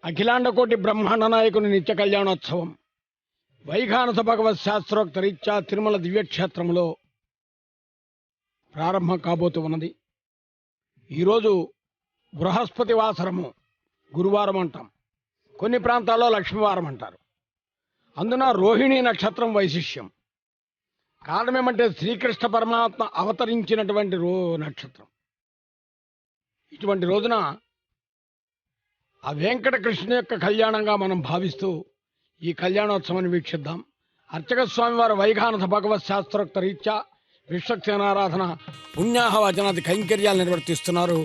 అఖిలాండకోటి బ్రహ్మాండ నాయకుని నిత్య కళ్యాణోత్సవం వైఖానస భగవత్ శాస్త్రోక్త రీత్యా తిరుమల దివ్యక్షేత్రంలో ప్రారంభం కాబోతూ ఉన్నది. ఈరోజు బృహస్పతి వాసరము, గురువారం అంటాం, కొన్ని ప్రాంతాల్లో లక్ష్మీవారం అంటారు. అందున రోహిణి నక్షత్రం వైశిష్యం. కారణమేమంటే శ్రీకృష్ణ పరమాత్మ అవతరించినటువంటి నక్షత్రం. ఇటువంటి రోజున ఆ వెంకటకృష్ణ యొక్క కళ్యాణంగా మనం భావిస్తూ ఈ కళ్యాణోత్సవాన్ని వీక్షిద్దాం. అర్చక స్వామివారు వైఖానస భగవత్ శాస్త్రోక్త రీత్యా విశ్వక్సేనారాధన పుణ్యాహవచనాది కైంకర్యాలు నిర్వర్తిస్తున్నారు.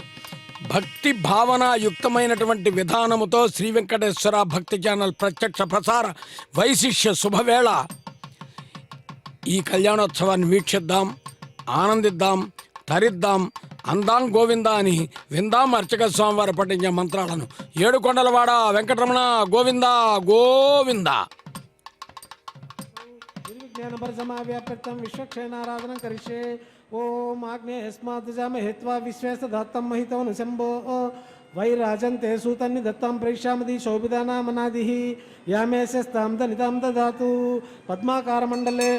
భక్తి భావన యుక్తమైనటువంటి విధానముతో శ్రీ వెంకటేశ్వర భక్తి ఛానల్ ప్రత్యక్ష ప్రసార వైశిష్య శుభవేళ ఈ కళ్యాణోత్సవాన్ని వీక్షిద్దాం, ఆనందిద్దాం, తరిద్దాం, అందాం గోవింద అని విందాం అర్చక స్వామివారు పఠించే మంత్రాలను. ఏడుకొండలవాడ వెంకటరమణ గోవింద గోవింద. నిర్విజ్ఞానపరసమావ్యాప్తం విశ్వక్షేణారాధనం కరిష్యే. ఓం ఆగ్నేయస్మాద్జామహిత్వా విశ్వేశదత్తం మహితోను శంభో వైరాజంతే సూతన్ని దత్తాం ప్రేక్షామది శోభిదానామనాదిః యామేశస్తాం దనితాం దదాతు. పద్మాకారమండలే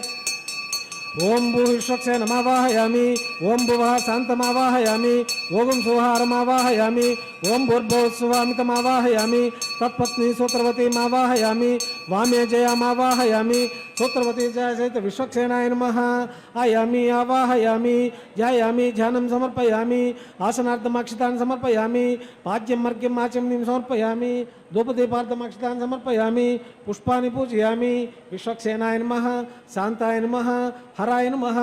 ఓం భూ విశ్వక్షేణమావాహయామి, ఓం భువః శాంతమావాహయామి, ఓం సుహారమావాహయామి, ఓం భూర్భువస్సువామితమావాహయామి, తత్పత్ని సూత్రవతీమావాహయామి, వామే జయామావాహయామి, సూత్రవతి జయ సహిత విశ్వక్షేణాయ నమః. ఆయామి ఆవాహయామి, ధ్యాయామి, ధ్యానం సమర్పయామి, ఆసనార్థమక్షతాన్ని సమర్పయామి, పాద్యం మర్గ్యం ఆచమ్యం సమర్పయామి, ధూపదీపార్థమక్షతాన్ని సమర్పయామి, పుష్పాన్ని పూజయామి. విశ్వక్షేణాయ నమః, శాంతాయ నమః, హరాయ నమః,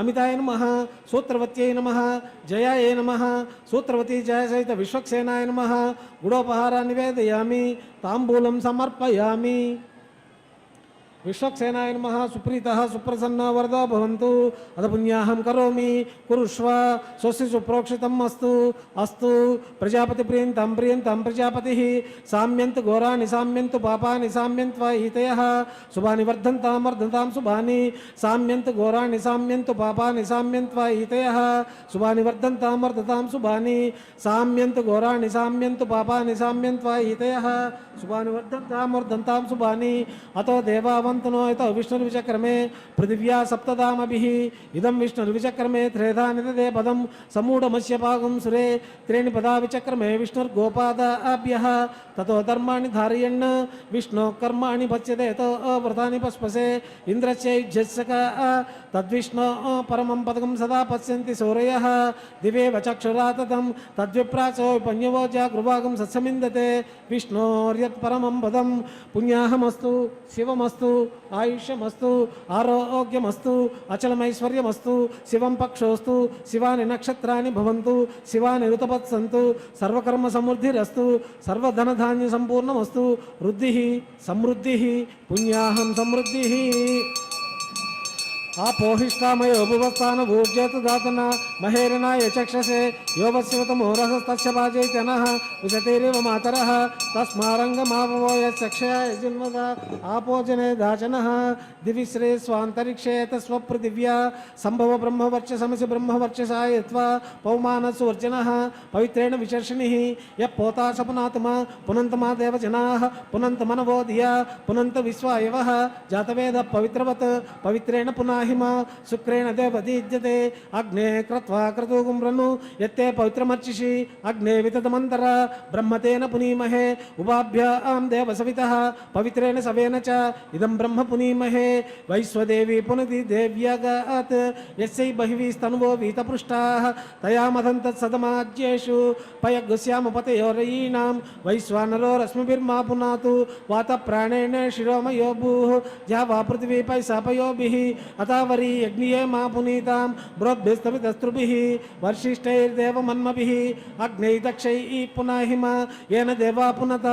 అమితాయ నమః, సూత్రవత్యై నమః, జయాయ నమః, సూత్రవతి జయ సహిత విశ్వక్షేణాయ నమః. గుడోపహారాన్ని నివేదయామి, తాంబూలం సమర్పయామి. విశ్వక్సేనాయ నమః. సుప్రీతః సుప్రసన్న వరదో భవంతు. అథ పుణ్యాహం కరోమి కురుష్వ స్వస్తి సుప్రోక్షితం అస్తు. అస్తు ప్రజాపతి ప్రియంతం ప్రియంతం ప్రజాపతి. సామ్యంతు ఘోరాని సామ్యంతు పాపాని సామ్యంత్వా ఈతయః. శుభాని వర్ధంతాం వర్ధంతాం శుభాని. సామ్యంతు ఘోరాని సామ్యంతు పాపాని సామ్యంత్వా ఈతయః. శుభాని వర్ధంతాం వర్ధతాం శుభాని. సామ్యంతు ఘోరాని సామ్యంతు పాపాని సామ్యంత్వా ఈతయః. శుభాని వర్ధంతాం వర్ధంతాం శుభాని. అతో దేవావంతనో ఇతో విష్ణుర్విచక్రమే పృథివ్యా సప్తదామభిః. ఇదం విష్ణుర్విచక్రమే త్రేధా నిదదే పదం సమూఢమస్య పాగం సురే. త్రీణి పదా విచక్రమే విష్ణుర్గోపాదాభ్యః. తతో ధర్మాణి ధారయన్ విష్ణో కర్మాణి పచ్యతే తో వ్రతాని పస్పసే. ఇంద్రస్యైజ్యస్సక తద్విష్ణో పరమం పదకం సదా పశ్యంతి సూరయః. దివేవ చక్షురా తతం తద్విప్రాచో విపన్యవో జాగృవాగం సత్సమిందతే. విష్ణోర్యత్ పరమం పదం పుణ్యాహమస్తు, శివమస్తు, ఆయుష్యమస్తు, ఆరోగ్యమస్తు, అచలమైశ్వర్యమస్తు, శివం పక్షోస్తు, శివాని నక్షత్రాన్ని భవంతు, శివాని ఋతపత్సంతు, సర్వకర్మ సమృద్ధిరస్తు, సర్వధనధాన్య సంపూర్ణమస్తు. వృద్ధి సమృద్ధి పుణ్యాహం సమృద్ధి. ఆపోహిష్టామయో భువస్థాన భూర్జేత దాతన మహేరణాయ చక్షసే. యోవస్యతమో రసస్తస్య వాజైతనః విశతేరివ మాతరః. తస్మారంగమావవో యక్షయాయ జిన్వద ఆపోజనే దాచనః. దివిశ్రే స్వాంతరిక్షే తస్వపృథివ్యా సంభవ బ్రహ్మవర్చసమసి బ్రహ్మవర్చసాయత్వా పౌమానసువర్జనః. పవిత్రేణ విచర్షిణిః యః పోతాశ పునాతమా పునంతమా దేవజనాః పునంతమనవో ధియా పునంత విశ్వాయవః. జాతవేద పవిత్రవత్ పవిత్రేణ పునాహిమ శుక్రేణ దేవదీజ్యతే. అగ్నే క్రత్వా క్రతూగుం రను యత్తే పవిత్రమర్చిషి. అగ్నే వితతమంతర బ్రహ్మతేన పునీమహే. ఉపాభ్యాం దేవసవితః పవిత్రేణ సవేన చ ఇదం బ్రహ్మ పునీమహే. వైశ్వదేవి పునది దేవ్యగాత్ యస్యై బహివీస్తనువో వీతపృష్టాః. తయా మథం తత్సదమాజ్యేషు పయగ్స్యామ పతయోరయీణాం. వైశ్వానరో రశ్మిభిర్మా పునాతు వాత ప్రాణేన శిరోమయో భూః. జావా పృథివీ పైశాపయోభిః. అతావరీ యజ్ఞియే మా పునీతాం బ్రోద్భిస్తవితస్త్రుభిః. వర్షిష్టైర్దేవమన్మభిః అగ్నై దక్షై పునాహిమ. ఏన దేవా పునత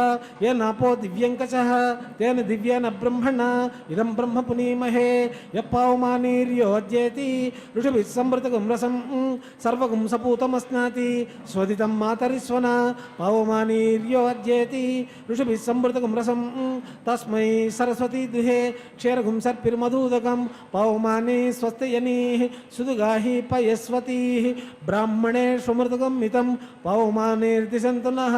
ఏనాపో దివ్యంకచః. తేన దివ్యేన బ్రహ్మణ ఇదం బ్రహ్మ పునీమహే. యప్పౌమానీర్యోజ్యేతి ఋషిభిः సంవృతగం రసం సర్వగం సపూతమస్నాతి. స్వదితం మాతరిస్వన పౌమానీర్యోజ్యేతి ఋషిభిः సంవృతగం రసం తస్మై సరస్వతీ దుహే. క్షీరగుం సర్పిర్మధూదకం పౌమా పౌమాని స్వస్తియని సుదుగాహి పయస్వతి బ్రాహ్మణేషు మృతకం మితం పౌమానిర్దిశంతు నః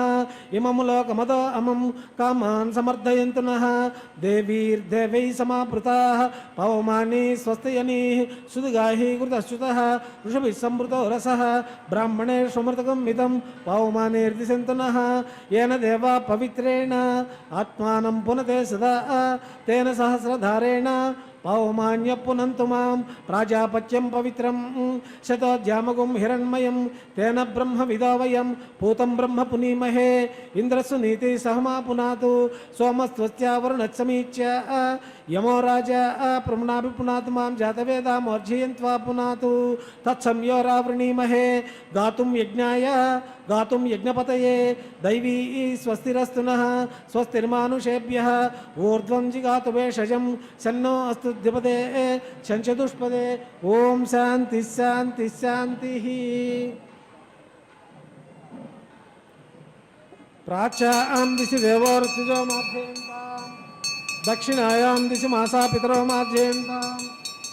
ఇమము లోకమదో అమం కామాన్ సమర్థయంతు నః దేవీర్దేవై సమాపృతాః పౌమాని స్వస్తియని సుదుగాహి కృతశ్చుతః ఋషభిः సంవృతో రసః బ్రాహ్మణేషు మృతకం మితం పౌమానిర్దిశంతు నః येन देवा पवित्रेण आत्मानं पुनते सदा तेन सहस्रधारेण पौमान्य पुनन्तु मां प्राजापत्यं पवित्रं शतोद्यामगुं हिरण्मयं तेन ब्रह्मविदो वयं पूतं ब्रह्म पुनीमहे इन्द्रस्सु नीति सहमा पुनातु सोमस्त्वस्यावरुणत्समीच्य यमो राजा प्रम्नाभि पुनातु मां जातवेदामोर्जयन्त्वा पुनातु तत्संयोरावृणीमहे गातुं यज्ञाय गातुं यज्ञपतये दैवी स्वस्तिरस्तु नः स्वस्तिर्मानुषेभ्यः ऊर्ध्वं जिगातु वेषजं सन्नो अस्तु द्विपदे चतुष्पदे ओम शांति शांति शांति। प्राच्यां दिशि देवोर्तिजो माध्येन्तां दक्षिणायां दिशि मासा पितरो मार्जयन्तां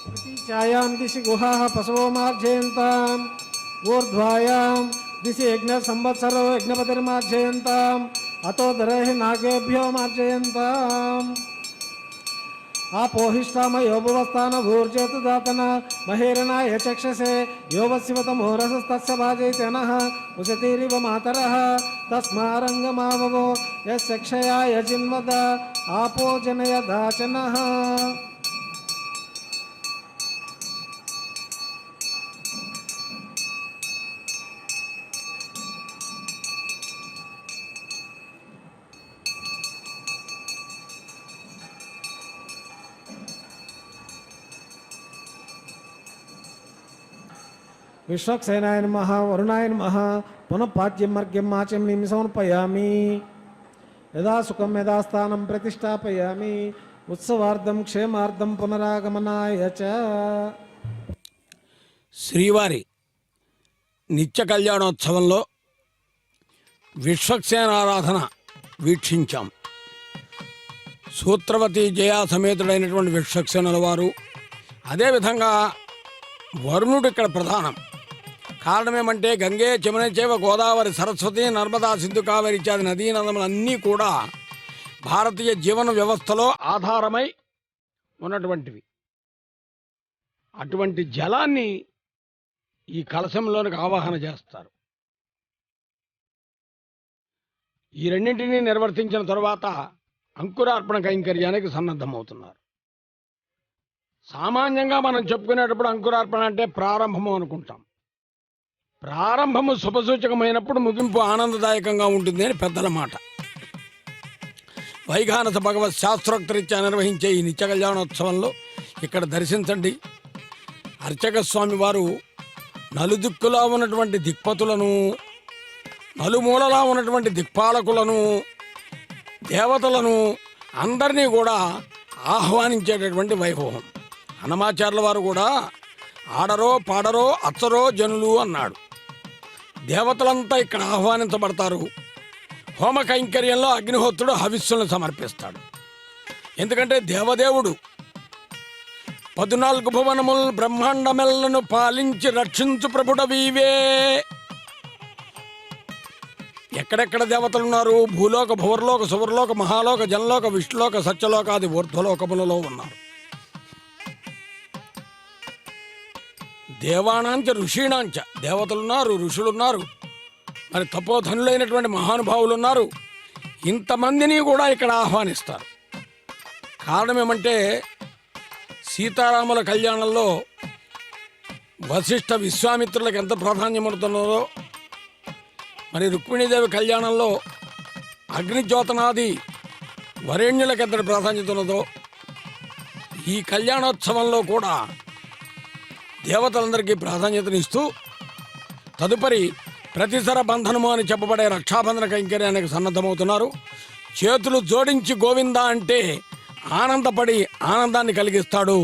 प्रतीचायां दिशि गुहाः पशवो मार्जयन्तां ऊर्ध्वायां दिशि यज्ञ संवत्सरो यज्ञपतिर्मार्जयन्ताम् अतोदरैः नागेभ्यो मार्जयन्ताम् आपोहिष्ठामयो भुवस्थानभूर्जेतु दातन महेरणाय चक्षसे यो वस्यवतमो रसस्तस्य भाजयतेनः उशतीरिव मातरः तस्मारङ्गमाववो यस्य क्षयाय जिन्वद आपो जनयदाचनः। विश्वक्सेनाय नमः वरुणाय नमः पुनः पाद्यं मर्घ्यं आचमनीं समर्पयामि यदा सुखं यदा स्थानं प्रतिष्ठापयामि उत्सवार्धं क्षेमार्धं पुनरागमनाय च। శ్రీవారి నిత్య కళ్యాణోత్సవంలో విశ్వక్సేనారాధన వీక్షించాం. సూత్రవతి జయా సమేతుడైనటువంటి విశ్వక్సేనుల వారు, అదేవిధంగా వరుణుడు ఇక్కడ ప్రధానం. కారణమేమంటే గంగే యమునే చైవ గోదావరి సరస్వతి నర్మదా సింధు కావేరి ఇత్యాది నదీ నదములన్నీ కూడా భారతీయ జీవన వ్యవస్థలో ఆధారమై ఉన్నటువంటివి. అటువంటి జలాన్ని ఈ కలశంలోనికి ఆవాహన చేస్తారు. ఈ రెండింటినీ నిర్వర్తించిన తరువాత అంకురార్పణ కైంకర్యానికి సన్నద్ధమవుతున్నారు. సామాన్యంగా మనం చెప్పుకునేటప్పుడు అంకురార్పణ అంటే ప్రారంభము అనుకుంటాం. ప్రారంభము శుభసూచకమైనప్పుడు ముగింపు ఆనందదాయకంగా ఉంటుంది అని పెద్దల మాట. వైఖానస భగవత్ శాస్త్రోక్తరీత్యా నిర్వహించే ఈ నిత్య కళ్యాణోత్సవంలో ఇక్కడ దర్శించండి. అర్చక స్వామి వారు నలుదిక్కులా ఉన్నటువంటి దిక్పతులను, నలుమూలలా ఉన్నటువంటి దిక్పాలకులను, దేవతలను అందరినీ కూడా ఆహ్వానించేటటువంటి వైభవం. అన్నమాచార్యుల వారు కూడా ఆడరో పాడరో అచ్చరో జనులు అన్నాడు. దేవతలంతా ఇక్కడ ఆహ్వానించబడతారు. హోమ కైంకర్యంలో అగ్నిహోత్రుడు హవిస్సులను సమర్పిస్తాడు. ఎందుకంటే దేవదేవుడు 14 భువనములు బ్రహ్మాండమెల్లను పాలించి రక్షించు ప్రభుడవీవే. ఎక్కడెక్కడ దేవతలున్నారు? భూలోక, భువర్లోక, సువర్లోక, మహాలోక, జనలోక, విష్ణులోక, సత్యలోకాది ఊర్ధ్వలోకములలో ఉన్నారు. దేవానాంచ ఋషీణాంచ, దేవతలున్నారు, ఋషులున్నారు, మరి తపోధనులైనటువంటి మహానుభావులు ఉన్నారు. ఇంతమందిని కూడా ఇక్కడ ఆహ్వానిస్తారు. కారణం ఏమంటే సీతారాముల కళ్యాణంలో వశిష్ఠ విశ్వామిత్రులకు ఎంత ప్రాధాన్యం ఉంటున్నదో, మరి రుక్మిణీదేవి కళ్యాణంలో అగ్నిజ్యోతనాది వరేణ్యులకు ఎంత ప్రాధాన్యత ఉన్నదో, ఈ కళ్యాణోత్సవంలో కూడా దేవతలందరికీ ప్రాధాన్యతనిస్తూ తదుపరి ప్రతిసర బంధనము అని చెప్పబడే రక్షాబంధన కైంకర్యానికి సన్నద్ధమవుతున్నారు. చేతులు జోడించి గోవింద అంటే ఆనందపడి ఆనందాన్ని కలిగిస్తాడు.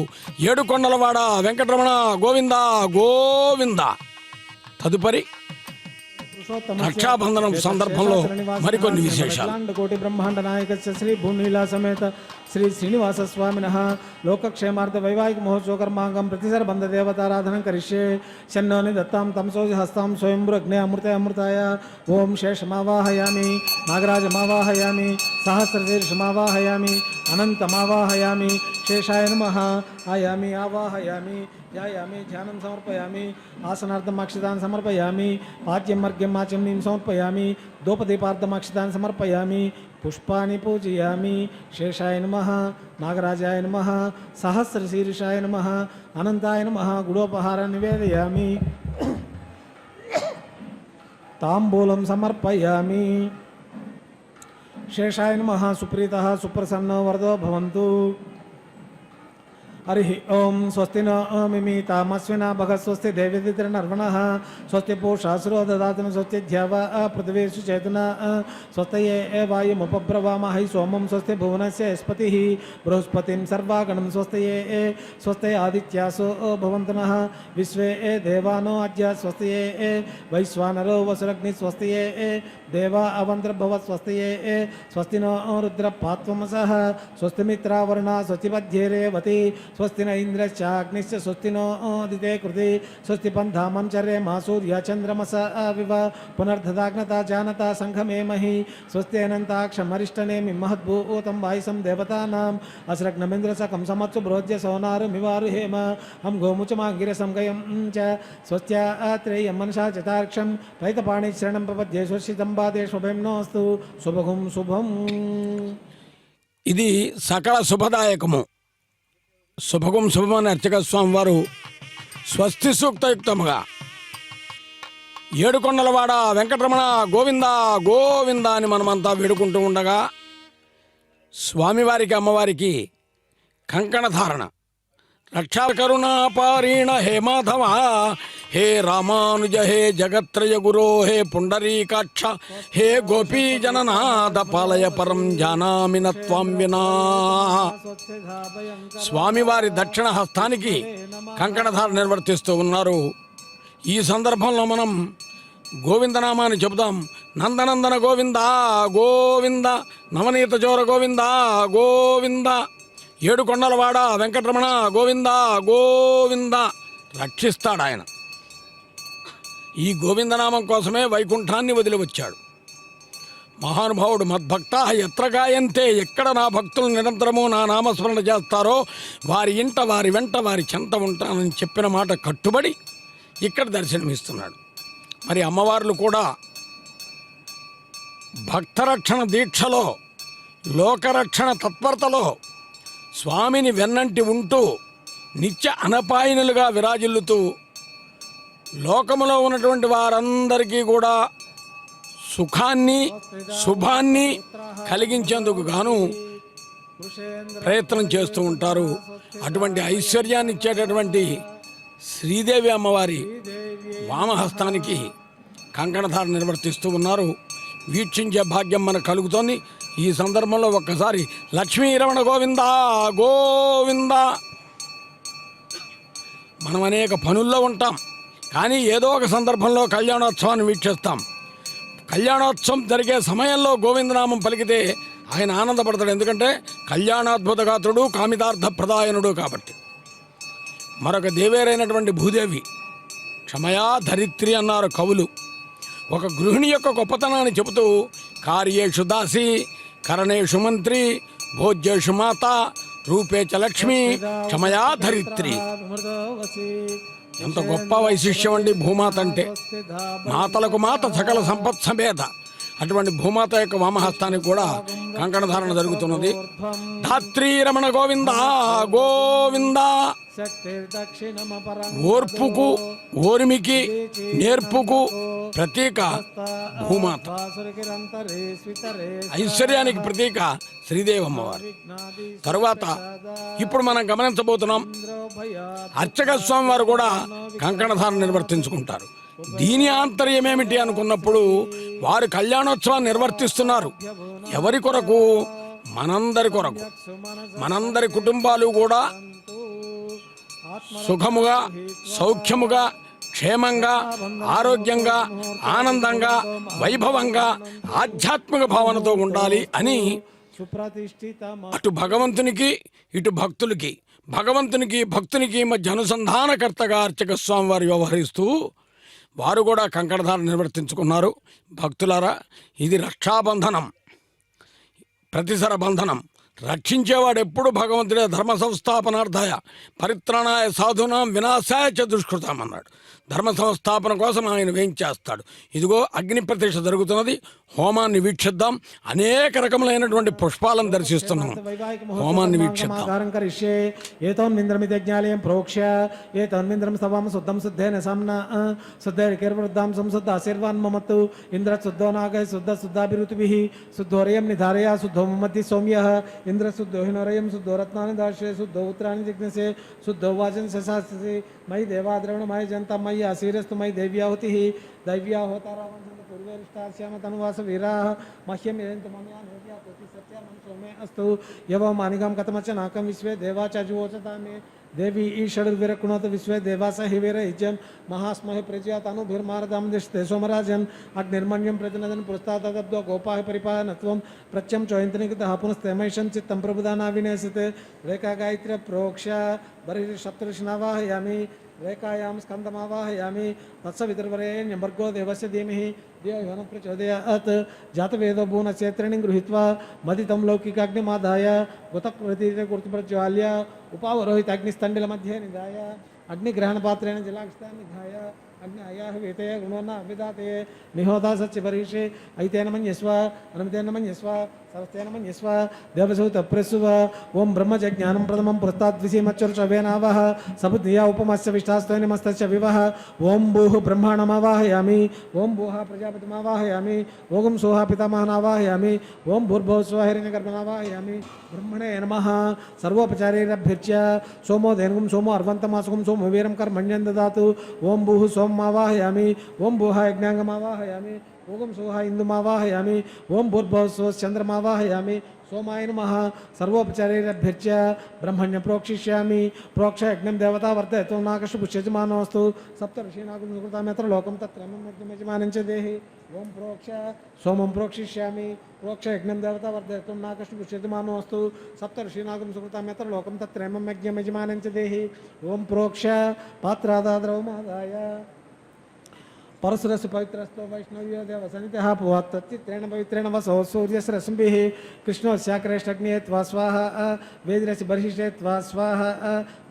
ఏడుకొండలవాడ వెంకటరమణ గోవింద గోవింద. తదుపరి రక్షాబంధనం సందర్భంలో మరికొన్ని విశేషాలు. కోటి బ్రహ్మాండ నాయక శ్రీ భూనీలా సమేత శ్రీ శ్రీనివాస స్వామిన లోకక్షేమార్థ వైవాహిక మహోత్సవ కర్మాంగం ప్రతిసర బంధ దేవతారాధనం కరిష్యే శన్నోని దత్తాం తమసోజి హస్తాం స్వయంభూ అగ్నే అమృతే అమృతాయ ఓం శేషమావాహయామి నాగరాజమావాహయామి సహస్రశీర్షమావాహయామి అనంతమావాహయామి శేషాయ నమః ఆయామి ఆవాహయామి ధ్యాయామి ధ్యానం సమర్పయామి ఆసనార్థం అక్షతాన్ని సమర్పయామి పాద్యం మర్గ్యం ఆచమ్యం సమర్పయామి దూపదీపార్థం అక్షతాన్ని సమర్పయామి పుష్పాన్ని పూజయామి శేషాయ నమః నాగరాజాయ నమః సహస్రశీర్షాయ నమః అనంతాయ నమః గుడోపహారం నివేదయామి తాంబూలం సమర్పయామి శేషాయ నమః సుప్రీతః సుప్రసన్నో వరదో భవంతు. హరి ఓం స్వస్తి మిమీతామస్వినా భగ స్వస్తి దేవీతిర్నర్వణ స్వస్తి పూషాసురో దదాతన స్వస్తి ధ్యావ పృథివీషు చేతన స్వస్తయే వాయుముపబ్రవామహై సోమం స్వస్తి భువనస్య యస్పతి బృహస్పతిం సర్వాగణం స్వస్తయే స్వస్తయ ఆదిత్యాసో భవంతునః విశ్వే దేవానో అద్య స్వస్తయే వైశ్వానరో వసురగ్ని స్వస్తయే దేవా అవంతర్భవ స్వస్తయే స్వస్తినో రుద్ర పాత్వమసః స్వస్తిమిత్రావరుణ స్వస్తిపద్యేరేవతి స్వస్తి న ఇంద్రశ్చాగ్నిశ్చ స్వస్తి నో దితే కృతి స్వస్తి పంథామం చర్య మా సూర్య చంద్రమస వివ పునర్ధదాగ్నత జానత సంఘమేమహి స్వస్తి అనంతాక్షమరిష్టనేమి మహద్భూతం వాయుసం దేవతానాం అస్రగ్నమింద్ర సకం సమత్సు బ్రోధ్య సోనారు మివారు హేమ హం గోముచమాగిరసం గయం చ స్వస్త్యాత్రేయం మనసా చతాక్షం పైతపాణి శరణం ప్రపద్యే స్వస్తితం బాధేష్వభేమ్నోస్తు శుభం శుభం. ఇది సకల శుభదాయకము. శుభగం శుభమని అర్చక స్వామి వారు స్వస్తి సూక్తయుక్తముగా ఏడుకొండలవాడ వెంకటరమణ గోవింద గోవింద అని మనమంతా వేడుకుంటూ ఉండగా స్వామివారికి అమ్మవారికి కంకణధారణ. రక్షాకరుణాపారీణ హే మాధవ హే రామానుజ హే జగత్రయ గురో హే పుండరీకాక్ష హే గోపీ జననాథ పాలయ పరం జానామిన త్వాం వినా. స్వామివారి దక్షిణ హస్తానికి కంకణధార నిర్వర్తిస్తూ ఉన్నారు. ఈ సందర్భంలో మనం గోవిందనామాన్ని చెబుదాం. నందనందన గోవింద గోవింద నవనీత చోర గోవింద గోవింద ఏడుకొండలవాడ వెంకటరమణ గోవింద గోవింద. రక్షిస్తాడు ఆయన. ఈ గోవిందనామం కోసమే వైకుంఠాన్ని వదిలి వచ్చాడు మహానుభావుడు. మద్భక్త ఎత్ర గాయంతే, ఎక్కడ నా భక్తులు నిరంతరము నా నామస్మరణ చేస్తారో వారి ఇంట వారి వెంట వారి చెంత ఉంటానని చెప్పిన మాట కట్టుబడి ఇక్కడ దర్శనమిస్తున్నాడు. మరి అమ్మవార్లు కూడా భక్తరక్షణ దీక్షలో లోకరక్షణ తత్పరతలో స్వామిని వెన్నంటి ఉంటూ నిత్య అనపాయనులుగా విరాజిల్లుతూ లోకములో ఉన్నటువంటి వారందరికీ కూడా సుఖాన్ని శుభాన్ని కలిగించేందుకు గాను ప్రయత్నం చేస్తూ ఉంటారు. అటువంటి ఐశ్వర్యాన్ని ఇచ్చేటటువంటి శ్రీదేవి అమ్మవారి వామహస్తానికి కంకణధార నిర్వర్తిస్తూ ఉన్నారు. వీక్షించే భాగ్యం మనకు కలుగుతోంది. ఈ సందర్భంలో ఒక్కసారి లక్ష్మీ రమణ గోవింద గోవింద. మనం అనేక పనుల్లో ఉంటాం, కానీ ఏదో ఒక సందర్భంలో కళ్యాణోత్సవాన్ని వీక్షిస్తాం. కళ్యాణోత్సవం జరిగే సమయంలో గోవిందనామం పలికితే ఆయన ఆనందపడతాడు. ఎందుకంటే కళ్యాణాద్భుత గాత్రుడు కామితార్థ ప్రదాయనుడు కాబట్టి. మరొక దేవేరైనటువంటి భూదేవి క్షమయా ధరిత్రి అన్నారు కవులు. ఒక గృహిణి యొక్క గొప్పతనాన్ని చెబుతూ కార్యేషు దాసి కరణేషు మంత్రి భోజ్యేషు మాత రూపేచ లక్ష్మి క్షమయా ధరిత్రి. ఎంత గొప్ప వైశిష్యం అండి భూమాత అంటే. మాతలకు మాత సకల సంపత్ సమేత. అటువంటి భూమాత యొక్క వామహస్తానికి కూడా కంకణధారణ జరుగుతున్నది. ధాత్రీ రమణ గోవింద గోవింద. ఓర్పుకు ఓర్మికి నేర్పుకు ప్రతీక భూమాత. ఐశ్వర్యానికి ప్రతీక శ్రీదేవి అమ్మవారు. తరువాత ఇప్పుడు మనం గమనించబోతున్నాం అర్చక స్వామి వారు కూడా కంకణధారణ నిర్వర్తించుకుంటారు. దీని ఆంతర్యం ఏమిటి అనుకున్నప్పుడు వారు కళ్యాణోత్సవాన్ని నిర్వర్తిస్తున్నారు. ఎవరి కొరకు? మనందరి కొరకు. మనందరి కుటుంబాలు కూడా సుఖముగా సౌఖ్యముగా క్షేమంగా, ఆరోగ్యంగా, ఆనందంగా, వైభవంగా, ఆధ్యాత్మిక భావనతో ఉండాలి అని సుప్రతిష్ఠిత అటు భగవంతునికి ఇటు భక్తులకి, భగవంతునికి భక్తునికి మధ్య అనుసంధానకర్తగా అర్చక స్వామి వారు వ్యవహరిస్తూ వారు కూడా కంకణధారణ నిర్వర్తించుకున్నారు. భక్తులారా, ఇది రక్షాబంధనం, ప్రతిసర బంధనం. రక్షించేవాడు ఎప్పుడు భగవంతుడే. ధర్మ సంస్థాపనార్థాయ పరిత్రాణాయ సాధునాం వినాశాయ చ దుష్కృతం అన్నాడు. ధర్మ సంస్థాపన కోసం ఆయన వేయించేస్తాడు. ఇదిగో అగ్ని ప్రతిష్ఠ జరుగుతున్నది. హోమాన్ని వీక్షిద్దాం. అనేక రకములైనటువంటి పుష్పాలను దర్శిస్తున్నాం. హోమాన్ని వీక్షిద్దాం. కరిష్యే ఏతోన్మింద్రమితి జ్ఞాలయం ప్రోక్ష ఏతోన్మింద్రం స్తవం శుద్ధం శుద్ధేన సామ్నా శుద్ధైర్వృద్ధాం సంశుద్ధ ఆశీర్వాన్మమత్తు ఇంద్ర శుద్ధో నాగై శుద్ధ శుద్ధాభిరుతుభిః శుద్ధోరయం నిధారయ శుద్ధో మమతి సౌమ్యః ఇంద్ర శుద్ధో హినోరయం శుద్ధో రత్నాని దార్శే శుద్ధో ఉత్తరాని జిజ్ఞసే శుద్ధో వాచన శశాస్త్రి మయి దేవాద్రవణ మయి జంత మయి ఆశీరస్తు మయి దైవ్యాహుతి దైవ్యాహోతారావం పూర్వేరిష్టాస్యామ తనువాస వీరా మహ్యం ఏదంత మమయా నోవ్యా కోటి సత్య మన సోమే అస్తు యవ మానిగం కథమచ్చ నాకం విశ్వే దేవాచజువోచతా మే దేవి ఈ షడుర్విరకుణోత విశ్వే దేవాస హివీర ఇజ్యం మహాస్మహి ప్రజయాతనుభిర్మారదాం దిష్టే సోమరాజన్ అగ్నిర్మణ్యం ప్రతినదన్ పురస్తాదబ్దో గోపాహ పరిపాలనత్వం ప్రత్యం చోయంతనికత పునస్తేమైషం చిత్తం ప్రభుదానా వినేసితే రేఖా గాయత్ర్య ప్రోక్ష బర్హిర్ సప్తర్షినావాహయామి రేఖాయాం స్కందమావాహయామి తత్సవితుర్వరేణ్యం భర్గో దేవస్య ధీమహి ధియో యో నః ప్రచోదయాత్ జాతవేదో భూనక్షేత్రేణిం గృహీత్వా మదితం లౌకికాగ్నిమాదాయ గుతప్రతీర గుర్తుప్రజ్వాల్య ఉపావరోహిత అగ్నిస్తండిల మధ్యే నిదాయ అగ్నిగ్రహణపాత్రేణ జలాక్షితాన్ని నిధాయ అగ్ని అయాహ వీతే గుణోన్న అవిదాతే నిహోదా సత్య పరీషే అయితేన మన్యస్వ అనమితేన మన్యస్వ సరస్తేన మన్యస్వ దేవసూత ప్రసువ ఓం బ్రహ్మజ్ఞానం ప్రథమం పురస్తాద్విసీమచ్చరుషవేనావహ సబుద్ధియా ఉపమస్య విష్టాస్తోనిమస్తస్య వివహ ఓం భూః బ్రహ్మాణమావాహయామి ఓం భూః ప్రజాపతిమావాహయామి ఓం సోహ పితామహనావాహయామి ఓం భూర్భువః స్వః హిరణ్యగర్భనావాహయామి బ్రహ్మణే నమః సర్వోపచారైరభ్యర్చ్య సోమో ధేనుగం సోమో అర్వంతమాసుకం సోమో వీరం కర్మణ్యం దదాతు ఓం భూః సోమమావాహయామి ఓం భూః యజ్ఞాంగమావాహయామి ఓం సోహ ఇందుమావాహయామి ఓం భూర్భువః చంద్రమావాహయామి సోమాయ నమః సర్వోపచారైరభ్యర్చ్య బ్రహ్మణ్య ప్రోక్షిష్యామి ప్రోక్ష యజ్ఞం దేవతా వర్ధయతో నాకషు పుష్యజమానోస్తు సప్త ఋషీనాగం సుకృతామేత్ర లోకం తత్రమజ్ఞమజమానం చ దేహి ఓం ప్రోక్ష సోమం ప్రోక్షిష్యామి ప్రోక్ష యజ్ఞం దేవతా వర్ధయతో నాకషు పుష్యజమానోస్తు సప్త ఋషీనాగం సుకృతామేత్ర లోకం తత్రమజ్ఞమజమానం చ దేహి ఓం ప్రోక్ష పాత్రాదాద్రవమాదాయ परसुरस्य पवित्रस्तो वैष्णव्यो देव सन्निधः पुवत्तच्चित्रेण पवित्रेण वसो सूर्यस्य रश्मिभिः कृष्णोस्याक्रेष्टग्ने त्वा स्वाहा वेदिरस्य बर्हिषे त्वा स्वाहा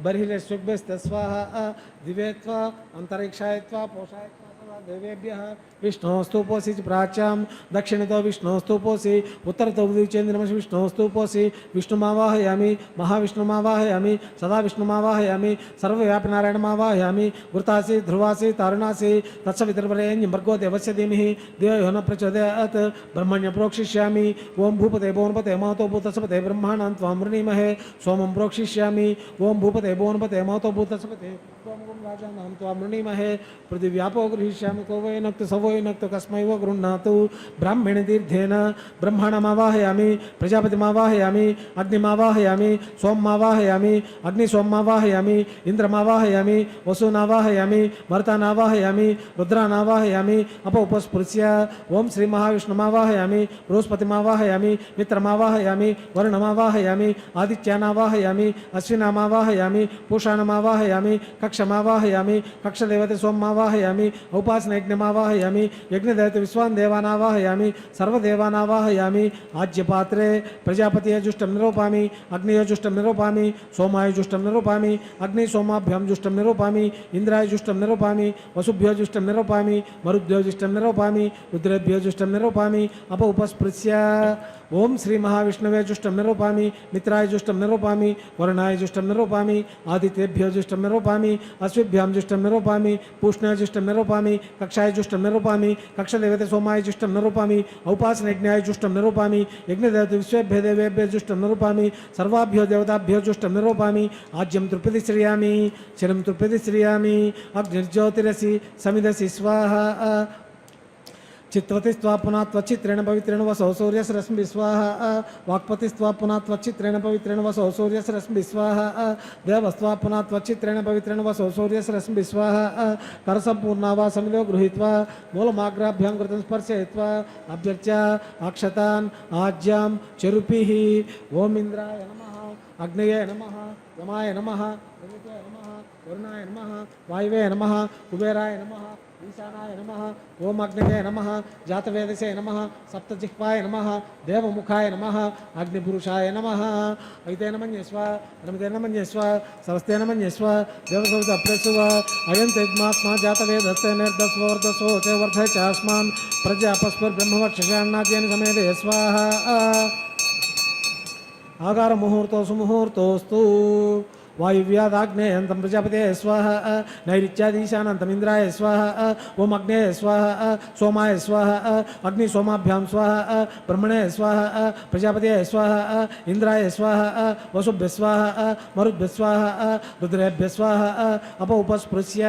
बर्हिरस्युग्भ्यस्ते स्वाहा दिवे त्वा अन्तरिक्षाय त्वा पोषाय त्वा देवेभ्यः विष्णोस्तुपोसि प्राच्यां दक्षिणतो विष्णोस्तुपोसि उत्तरतो उदीचेन्द्रमसि विष्णोस्तुपोसि विष्णुमावाहयामि महाविष्णुमावाहयामि सदा विष्णुमावाहयामि सर्वव्यापनारायणमावाहयामि वृतासि ध्रुवासि तारुणासि तत्सवितुर्वरेण्यं भर्गो देवस्य धीमहि धियो यो नः प्रचोदयात् ब्रह्मण्यं प्रोक्षिष्यामि ओं भूपते भुवनपते महतो भूतसपते ब्रह्माणां त्वां वृणीमहे सोमं प्रोक्षिष्यामि ओं भूपते भुवनपते महतो भूतसपते त्वं राजानां त्वां वृणीमहे पृथिव्यापो गृहीष्यामि को वै नक्तु स वै नक्तु कस्मै वो गृह्णातु ब्राह्मणतीर्थेन ब्रह्माणमावाहयामि प्रजापतिमावाहयामि अग्निमावाहयामि सोममावाहयामि अग्निसोममावाहयामि इन्द्रमावाहयामि वसुनावाहयामि मरुतानावाहयामि रुद्रानावाहयामि अपौपस्पृश्य ओं श्री महाविष्णुमावाहयामि बृहस्पतिमावाहयामि मित्रमावाहयामि वरुणमावाहयामि आदित्यानावाहयामि अश्विनामावाहयामि पूषाणमावाहयामि कक्षमावाहयामि कक्षदेवते सोममावाहयामि औपासनयज्ञमावाहयामि यज्ञदेवते विश्वान् देवानावाहयामि सर्वदेवानावाहयामि आज्यपात्रे प्रजापतिये जुष्टं निरूपामि अग्नियो जुष्टं निरूपामि सोमाय जुष्टं निरूपामि अग्नि सोमाभ्यां जुष्टं निरूपामि इंद्राय जुष्टं निरूपामि वसुभ्यो जुष्टं निरूपामि मरुभ्यो जुष्टं निरूपामि रुद्रेभ्यो जुष्टं निरूपामि अपौपस्पृश्य ओं श्री महाविष्णवे जुष्टं निरूपामि मित्राय जुष्टं निरूपामि वरुणाय जुष्टं निरूपामि आदित्येभ्यो जुष्टं निरूपामि अश्विभ्यां जुष्टं निरूपामि पूष्णाय जुष्टं निरूपामि कक्षाय जुष्टं निरूपामि कक्षदेवते सोमाय जुष्टं निरूपामि औपासनयज्ञाय जुष्टं निरूपामि यज्ञदेवते विश्वेभ्यो देवेभ्यो जुष्टं निरूपामि सर्वाभ्यो देवताभ्यो जुष्टं निरूपामि आज्यं तृप्तिश्रियामि चिरं तृप्तिश्रियामि अग्निर्ज्योतिरसि समिदसि स्वाहा चित्वतिस्त्वा पुनः त्वच्चित्रेण पवित्रेण वसौ सूर्यस्रश्मि स्वाहा वाक्पतिस्त्वा पुनः त्वच्चित्रेण पवित्रेण वसौ सूर्यस्रश्मि स्वाहा देवस्त्वा पुनः त्वच्चित्रेण पवित्रेण वसौ सूर्यस्रश्मि स्वाहा करसम्पूर्णा वा समिलो गृहीत्वा मूलमाग्राभ्यां कृतं स्पर्शयित्वा अभ्यर्च्य अक्षतान् आज्यां चरुपिः ओम इंद्राय नमः अग्नये नमः यमाय नमः गणपतये नमः वरुणाय नमः वायवे नमः कुबेराय नमः ईशानाय नमः ओम अग्नये नमः जातवेदसे नमः सप्तजिह्वाय नमः देवमुखाय नमः अग्निपुरुषाय नमः ऐतेन मन्यस्व नमतेन मन्यस्व सरस्तेन मन्यस्व देवसवित अप्रेसुव अयं तेज्मात्मा जातवेदस्य निर्दस्वर्दसो ते वर्धय च अस्मान् प्रजापस्पर्ब्रह्मवक्षशान्नाद्येन समेते स्वाहा आकार मुहूर्तो सुमुहूर्तोस्तु वायुव्यादाग्नेयन्तं प्रजापते स्वाहा नैऋत्यादीशानन्तम् इन्द्राय स्वाहा ओम अग्ने स्वाहा सोमाय स्वाहा अग्नि सोमाभ्यां स्वाहा ब्रह्मणे स्वाहा प्रजापते स्वाहा इंद्राय स्वाहा वसुभ्य स्वाहा मरुद्भ्य स्वाहा रुद्रेभ्य स्वाहा अप उपस्पृश्य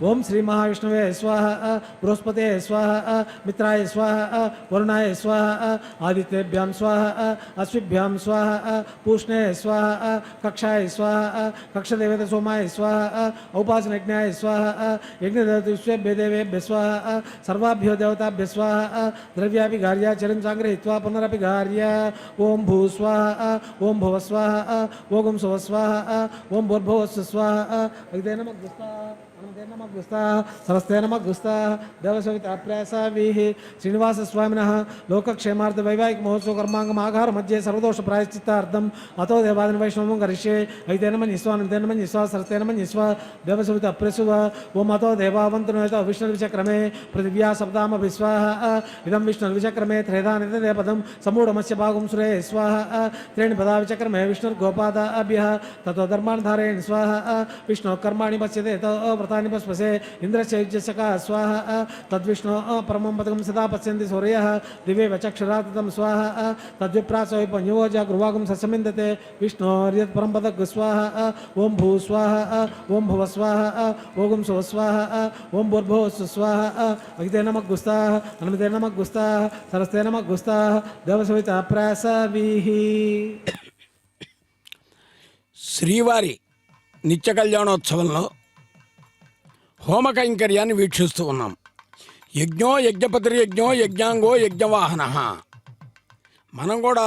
ओम श्री महाविष्णवे स्वाहा बृहस्पते स्वाहा मित्राय स्वाहा वरुणाय स्वाहा आदित्येभ्यां स्वाहा अश्विभ्यां स्वाहा पूष्णे स्वाहा कक्षाय स्वाहा कक्षदेवते सोमाय स्वाहा औपासनज्ञाय स्वाहा यज्ञदेवतेभ्यो देवेभ्य स्वाहा सर्वाभ्यो देवताभ्य स्वाहा द्रव्याभिघार्याचरं संगृहीत्वा पुनरभिघार्य ओम भू स्वाहा ओम भुव स्वाहा ओम सुव स्वाहा ओम भूर्भुवस्सु स्वाहा अग्ने नमः स्वाहा नमते नमः स्वाहा सरस्ते नमः स्वाहा देवसविता प्रयासाभिः श्रीनिवास स्वामिनः लोकक्षेमार्थ वैवाहिक महोत्सव कर्मांगम आघार मध्ये सर्वदोष प्रायश्चित्तार्थम अतो देवादिन वैष्णवं करिष्ये ऐतेन मन्यस्व नमतेन मन्यस्व सरस्तेन मन्यस्व देवसविता प्रसुव ओम अतो देवावन्तनोतो विष्णुर्विचक्रमे पृथिव्या सप्ताम विस्वाहा इदं विष्णुर्विचक्रमे त्रेधानिते पदं समूढमस्य भागं सुरे स्वाहा त्रीणि पदा विचक्रमे विष्णुर्गोपादाभ्यः ततो धर्मान् धारयन् स्वाहा विष्णु कर्माणि पश्यते व्रतानि पस्पसे इन्द्रस्य युज्यस्य स्वाहा तद्विष्णु परमं पदकं सदा पश्यन्ति सूर्यः दिवे वचक्षुराततं स्वाहा तद्विप्रासो विपन्योज गुरुवागं ससमिन्दते विष्णोर्यत् परं पदक स्वाहा ओम भू स्वाहा ओम भुव स्वाहा ओम सुव स्वाहा ओम भूर्भुवस्सु स्वाहा अग्ने नमः स्वाहा नमते नमः स्वाहा सरस्ते नमः स्वाहा देवसविता प्रयासाभिः శ్రీవారి నిత్య కళ్యాణోత్సవంలో హోమ కైంకర్యాన్ని వీక్షిస్తూ ఉన్నాం. యజ్ఞో యజ్ఞపతిర్యజ్ఞో యజ్ఞాంగో యజ్ఞవాహన. మనం కూడా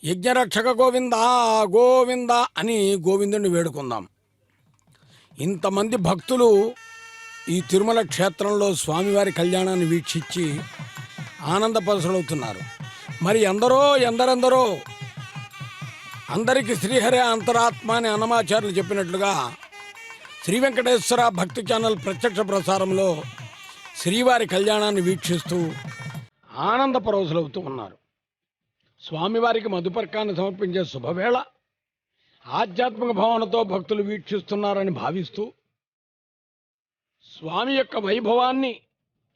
యజ్ఞరక్షక గోవింద గోవింద అని గోవిందుని వేడుకుందాం. ఇంతమంది భక్తులు ఈ తిరుమల క్షేత్రంలో స్వామివారి కళ్యాణాన్ని వీక్షించి ఆనందపరచులవుతున్నారు. మరి ఎందరెందరో అందరికీ శ్రీహరే అంతరాత్మ అని అన్నమాచార్యులు చెప్పినట్లుగా శ్రీ వెంకటేశ్వర భక్తి ఛానల్ ప్రత్యక్ష ప్రసారంలో శ్రీవారి కళ్యాణాన్ని వీక్షిస్తూ ఆనందపరవశులవుతూ ఉన్నారు. స్వామివారికి మధుపర్కాన్ని సమర్పించే శుభవేళ ఆధ్యాత్మిక భావనతో భక్తులు వీక్షిస్తున్నారని భావిస్తూ స్వామి యొక్క వైభవాన్ని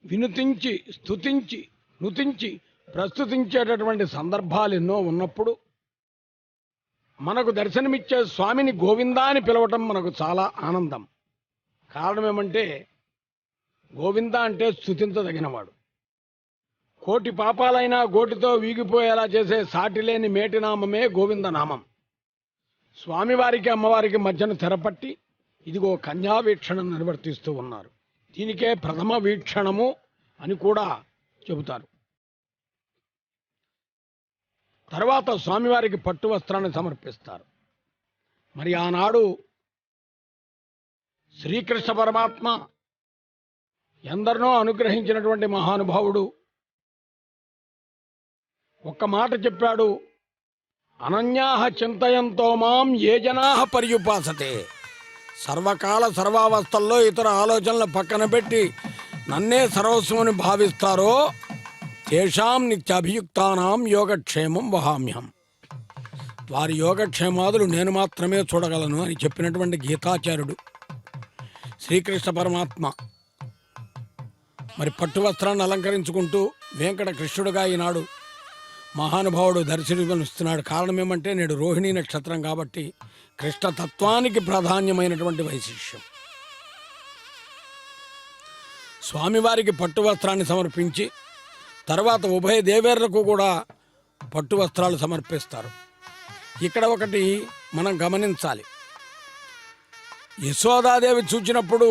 వినుతించి స్తుతించి నుతించి ప్రస్తుతించేటటువంటి సందర్భాలు ఎన్నో ఉన్నప్పుడు మనకు దర్శనమిచ్చే స్వామిని గోవిందా అని పిలవటం మనకు చాలా ఆనందం. కారణం ఏమంటే గోవిందా అంటే స్తుతించదగినవాడు. కోటి పాపాలైనా గోటితో వీగిపోయేలా చేసే సాటిలేని మేటినామమే గోవిందనామం. స్వామివారికి అమ్మవారికి మధ్యన తెరపట్టి ఇదిగో కన్యావీక్షణం నిర్వర్తిస్తూ ఉన్నారు. దీనికే ప్రథమ వీక్షణము అని కూడా చెబుతారు. తర్వాత స్వామివారికి పట్టు వస్త్రాన్ని సమర్పిస్తారు. మరి ఆనాడు శ్రీకృష్ణ పరమాత్మ ఎందరినో అనుగ్రహించినటువంటి మహానుభావుడు ఒక్క మాట చెప్పాడు, అనన్యాహ చింతయంతో మాం ఏ జనాహ పర్యుపాసతే. సర్వకాల సర్వావస్థల్లో ఇతర ఆలోచనలు పక్కన పెట్టి నన్నే సర్వస్వమని భావిస్తారో తేషాం నిత్యాభియుక్తానాం యోగక్షేమం వహామ్యహం. వారి యోగక్షేమాదులు నేను మాత్రమే చూడగలను అని చెప్పినటువంటి గీతాచార్యుడు శ్రీకృష్ణ పరమాత్మ మరి పట్టు వస్త్రాన్ని అలంకరించుకుంటూ వెంకట కృష్ణుడుగా ఈనాడు మహానుభావుడు దర్శనమిస్తున్నాడు. కారణం ఏమంటే నేడు రోహిణీ నక్షత్రం కాబట్టి కృష్ణతత్వానికి ప్రాధాన్యమైనటువంటి వైశిష్యం. స్వామివారికి పట్టు వస్త్రాన్ని సమర్పించి తర్వాత ఉభయ దేవేరులకు కూడా పట్టు వస్త్రాలు సమర్పిస్తారు. ఇక్కడ ఒకటి మనం గమనించాలి. యశోదాదేవి చూచినప్పుడు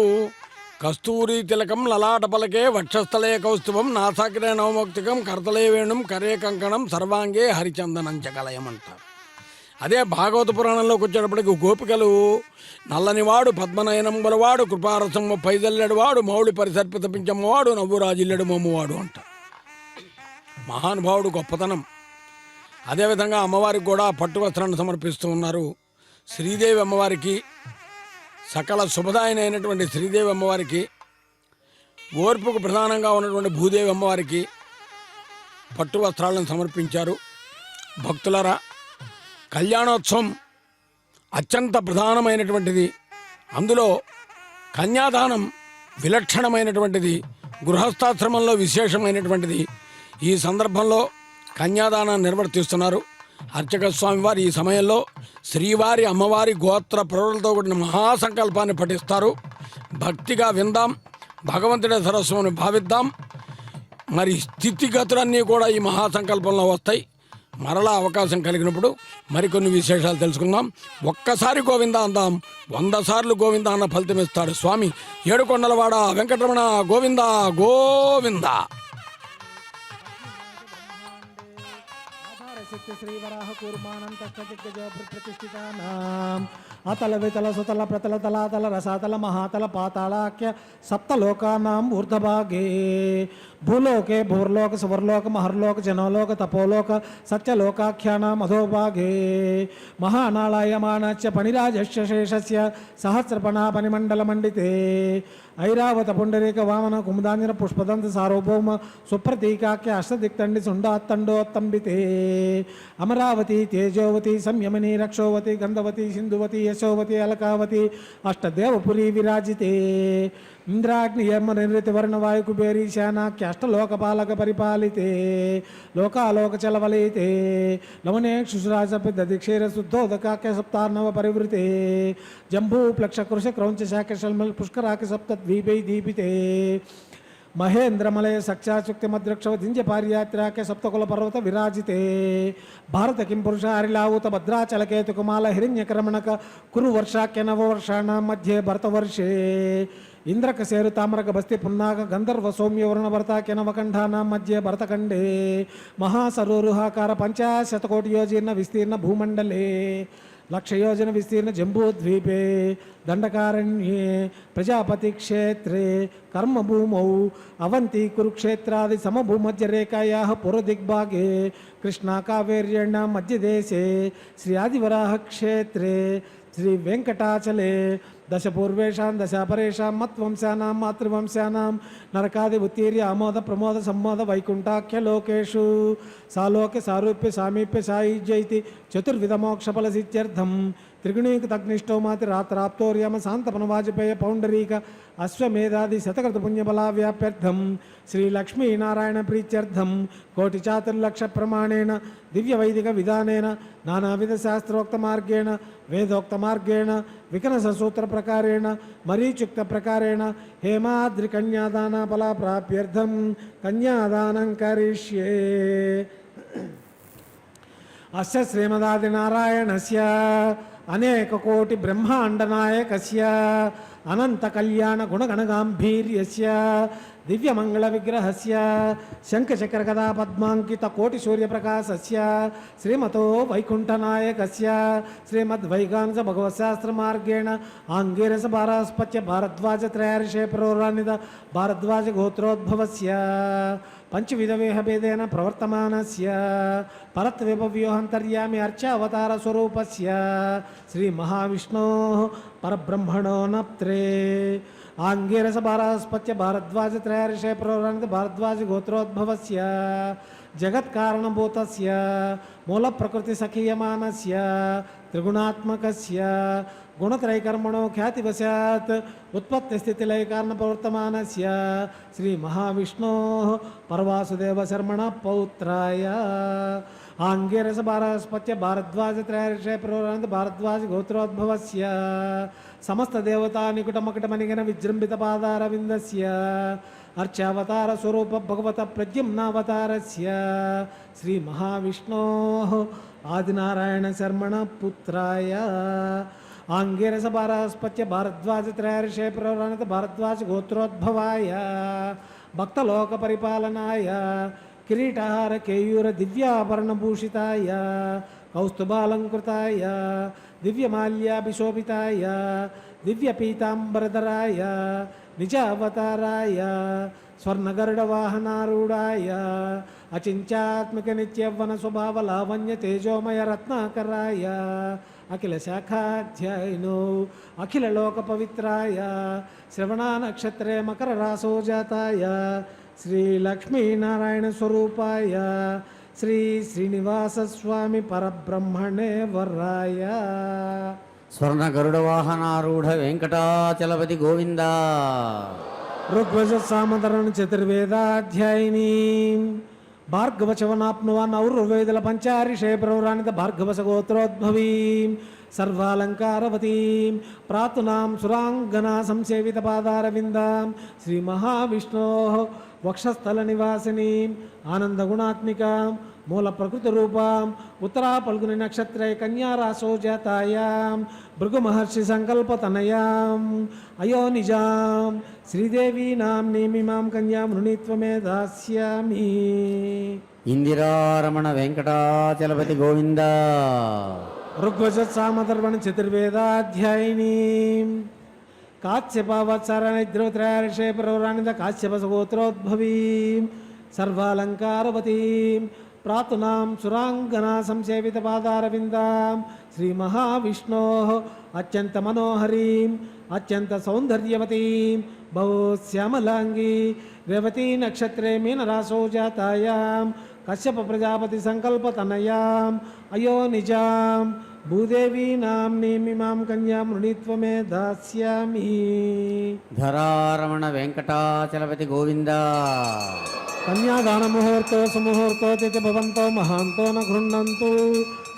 కస్తూరి తిలకం లలాట పలకే వక్షస్థలే కౌస్తుభం నాసాగ్రే నవమౌక్తికం కర్తలే వేణుం కరే కంకణం సర్వాంగే హరిచందనం చకలయం అంటారు. అదే భాగవత పురాణంలోకి వచ్చేటప్పటికి గోపికలు నల్లనివాడు పద్మనయనం గలవాడు కృపారసం పైదల్లెడువాడు మౌళి పరిసర్పిత పించమ్మవాడు నవ్వు రాజిల్లెడు మమ్మువాడు అంటారు. మహానుభావుడు గొప్పతనం. అదేవిధంగా అమ్మవారికి కూడా పట్టు వస్త్రాన్ని సమర్పిస్తూ ఉన్నారు. శ్రీదేవి అమ్మవారికి, సకల శుభదాయన అయినటువంటి శ్రీదేవి అమ్మవారికి, ఓర్పుకు ప్రధానంగా ఉన్నటువంటి భూదేవి అమ్మవారికి పట్టు వస్త్రాలను సమర్పించారు. భక్తులరా, కళ్యాణోత్సవం అత్యంత ప్రధానమైనటువంటిది. అందులో కన్యాదానం విలక్షణమైనటువంటిది, గృహస్థాశ్రమంలో విశేషమైనటువంటిది. ఈ సందర్భంలో కన్యాదానాన్ని నిర్వర్తిస్తున్నారు. అర్చక స్వామివారు ఈ సమయంలో శ్రీవారి అమ్మవారి గోత్ర ప్రవరులతో కూడిన మహాసంకల్పాన్ని పఠిస్తారు. భక్తిగా విందాం, భగవంతుడి సరస్సుని భావిద్దాం. మరి స్థితిగతులన్నీ కూడా ఈ మహాసంకల్పంలో వస్తాయి. మరలా అవకాశం కలిగినప్పుడు మరికొన్ని విశేషాలు తెలుసుకుందాం. ఒక్కసారి గోవింద అందాం, 100 సార్లు గోవింద అన్న ఫలితం ఇస్తాడు స్వామి. ఏడుకొండలవాడ వెంకటరమణ గోవింద గోవింద. శ్రీవరాహ కూర్మానంత ప్రతిష్ఠితానాం అతల వితల సుతల ప్రతల తలాతల రసాతల మహాతల పాతాళాఖ్య సప్తలోకానాం ఊర్ధభాగే భూలోకే భూర్లోక సువర్లోక మహర్లోక జనోలోక తపోలోక సత్యలోకాఖ్యానాం అధోభాగే మహానాళాయమానస్య పణిరాజస్య శేషస్య సహస్రపణాపనిమండలమండితే ఐరావత పుండరీక వామన కుముదాంజన పుష్పదంత సార్వభౌమ సుప్రతీకాఖ్య అష్టదిక్తండి సుండాత్తండోత్తంబితే అమరావతి తేజోవతి సంయమని రక్షోవతి గంధవతి సింధువతి యశోవతి అలకావతి అష్టదేవపురీ విరాజితే ఇంద్రాగ్ని యమ నిర్వృతి వర్ణ వాయు కుబేరీ శానాఖ్య అష్టలోకపాలక పరిపాలితే లోకాలోక చలవలితే లవనేక్షురాజ దక్షేర శుద్ధోదకాఖ్య సప్తార్ణవ పరివృతే జంబూ ప్లక్ష కృష క్రౌంచ శాఖ శల్మల్ పుష్కరాఖ్య సప్తద్వీపై దీపితే మహేంద్రమలయ సఖ్యాశుక్తిమద్రక్షవధింజ పార్యాత్రాఖ్య సప్తకుల పర్వత విరాజితే భారత కిం పురుష హరిలావుత భద్రాచలకేతుకుమాల హిరణ్యకరమణక కురు వర్షాఖ్య నవవర్షాణ మధ్యే భరతవర్షే ఇంద్రకసేరు తామరక బస్తి పున్నాక గంధర్వ సౌమ్యవరుణ భరతాఖ్య నవకంఠానా మధ్యే భరతఖండే మహాసరోరుహాకార 50 కోటి యోజన విస్తీర్ణ భూమండలే లక్షయోజన విస్తీర్ణ జంబూద్వీపే దండకారణ్యే ప్రజాపతి క్షేత్రే కర్మభూమౌ అవంతి కురుక్షేత్రాది సమభూమధ్యరేఖాయా పురదిగ్భాగే కృష్ణా కావేర్యణ మధ్యదేశే శ్రీ ఆదివరాహ క్షేత్రే శ్రీ వెంకటాచలే దశ పూర్వేషాం దశ పరేషాం మత్వంశానాం మాతృవంశానాం నరకాది ఉత్తీర్య ఆమోద ప్రమోద సంమోద వైకుంఠాఖ్య లోకేషు సాలోక్య సారూప్య సామీప్య సాయుజ్యైతి చతుర్విధమోక్షఫల సిద్ధ్యర్థం త్రిగుణీకతగ్నిష్టోమాతి రాత్రాప్తోర్యమ శాంతపన వాజపేయ పౌండరీక అశ్వమేధాది శతకృత పుణ్యబలావ్యాప్యర్థం శ్రీ లక్ష్మీనారాయణ ప్రీత్యర్థం కోటి చాతుర్లక్ష ప్రమాణేన దివ్య వైదిక విధానేన నానావిధ శాస్త్రోక్త మార్గేణ వేదోక్త మార్గేణ వికనస సూత్ర ప్రకారేణ మరీచుక్త ప్రకారేణ హేమాద్రి కన్యాదాన ఫల ప్రాప్యర్థం కన్యాదానం కరిష్యే. అస్య శ్రీమదాది నారాయణస్య అనేక కోటి బ్రహ్మాండనాయకస్య అనంత కళ్యాణ గుణగణగాంభీర్యస్య దివ్యమంగళ విగ్రహస్య శంఖచక్ర గదా పద్మాంకిత కోటి సూర్యప్రకాశస్య శ్రీమతో వైకుంఠనాయకస్య శ్రీమద్వైగాంస భగవశాస్త్ర మార్గేణ ఆంగీరస భారాస్పత్య భారద్వాజ త్రయార్షే పురోరాణిత భారద్వాజ గోత్రోద్భవస్య పంచవిధవేహభేదేన ప్రవర్తమానస్య పరత్వ్యపవ్యూహంతర్యామి అర్చావతార స్వరూపస్య శ్రీ మహావిష్ణోః పరబ్రహ్మణో నప్త్రే ఆంగీరస భారాస్పత్య భారద్వాజ త్రయార్షే పురోరాణిత భారద్వాజ గోత్రోద్భవస్య జగత్కారణభూతస్య మూల ప్రకృతి సఖీయమానస్య త్రిగుణాత్మకస్య గుణత్రైకర్మణో ఖ్యాతివశాత్ ఉత్పత్తి స్థితి లయ కారణ ప్రవర్తమానస్య శ్రీ మహావిష్ణోః పరవాసుదేవ శర్మణ పౌత్రాయ ఆంగిరస భారస్పత్య భారద్వాజ త్రయర్షే పురోరాంత భారద్వాజ గోత్రోద్భవస్య సమస్త దేవతా నికుటమకుటమనిగన విజృంభిత పాదారవిందస్య అర్చావతార స్వరూప భగవత ప్రద్యుమ్నావతారస్య శ్రీ మహావిష్ణోః ఆదినారాయణ శర్మణ పుత్రాయ ఆంగిరస భారస్పత్య భారద్వాజ త్రయర్షే పురోరాంత భారద్వాజ గోత్రోద్భవాయ భక్తలోక పరిపాలనాయ కిరీటహార కేయూర దివ్యాభరణభూషితాయ కౌస్తుభాలంకృతాయ దివ్యమాల్యాభిశోభితాయ దివ్యపీతాంబరధరాయ నిజావతారాయ స్వర్ణగరుడవాహనారూఢాయ అచింత్యాత్మక నిత్యవ్వన స్వభావ లావణ్య తేజోమయ రత్నాకరాయ అఖిల శాఖాధ్యాయినో అఖిల లోక పవిత్రాయ శ్రవణా నక్షత్రే మకర రాసో జాతాయ శ్రీ లక్ష్మీనారాయణ స్వరూపాయ శ్రీ శ్రీనివాస స్వామి పరబ్రహ్మణే వరాయ స్వర్ణ గరుడ వాహనారూఢ వెంకటాచలపతి గోవింద ఋగ్వేద సామధరణ చతుర్వేదాధ్యాయిని భార్గవచవనాప్నువాన్ ఔర్వేదల పంచారిషే ప్రవరాణిత భార్గవస గోత్రోద్భవీం సర్వాలంకారవతీం ప్రాతునాం సురాంగనా సంసేవిత పాదారవిందాం శ్రీ మహావిష్ణోః వక్షస్థల నివాసినీం ఆనందగుణాత్మికాం మూల ప్రకృతి రూపాం ఉత్తరా పల్గుని నక్షత్రే కన్యారాసో జాతాయాం భృగు మహర్షి సంకల్పతనయాం అయోనిజాం శ్రీదేవీ నామ్నీమిమాం కన్యాం వృణీత్వమే దాస్యామి. ఇందిరారమణ వెంకటాచలపతి గోవింద ఋగ్వజత్సామధర్వణ చతుర్వేదాధ్యాయిని కాశ్యపవత్సరనిద్రోత్రయర్షే పురోరాణిత కాశ్యపసగోత్రోద్భవీం సర్వాలంకారవతీం ప్రాతునాం సురాంగనా సంసేవిత పాదారవిందాం శ్రీ మహావిష్ణోః అత్యంత మనోహరీం అత్యంత సౌందర్యవతీం బహుశ్యామలాంగీ రేవతీ నక్షత్రే మీనరాసో జాతాయాం కశ్యప ప్రజాపతి సంకల్పతనయాం అయోనిజాం భూదేవీ నామ్నీమిమాం కన్యాం వృణీత్వమే దాస్యామి. ధరారమణ వెంకటాచలపతి గోవింద కన్యాదాన ముహూర్తో సుముహూర్తో తిథి భవంతో మహాంతో న గృహ్ణంతు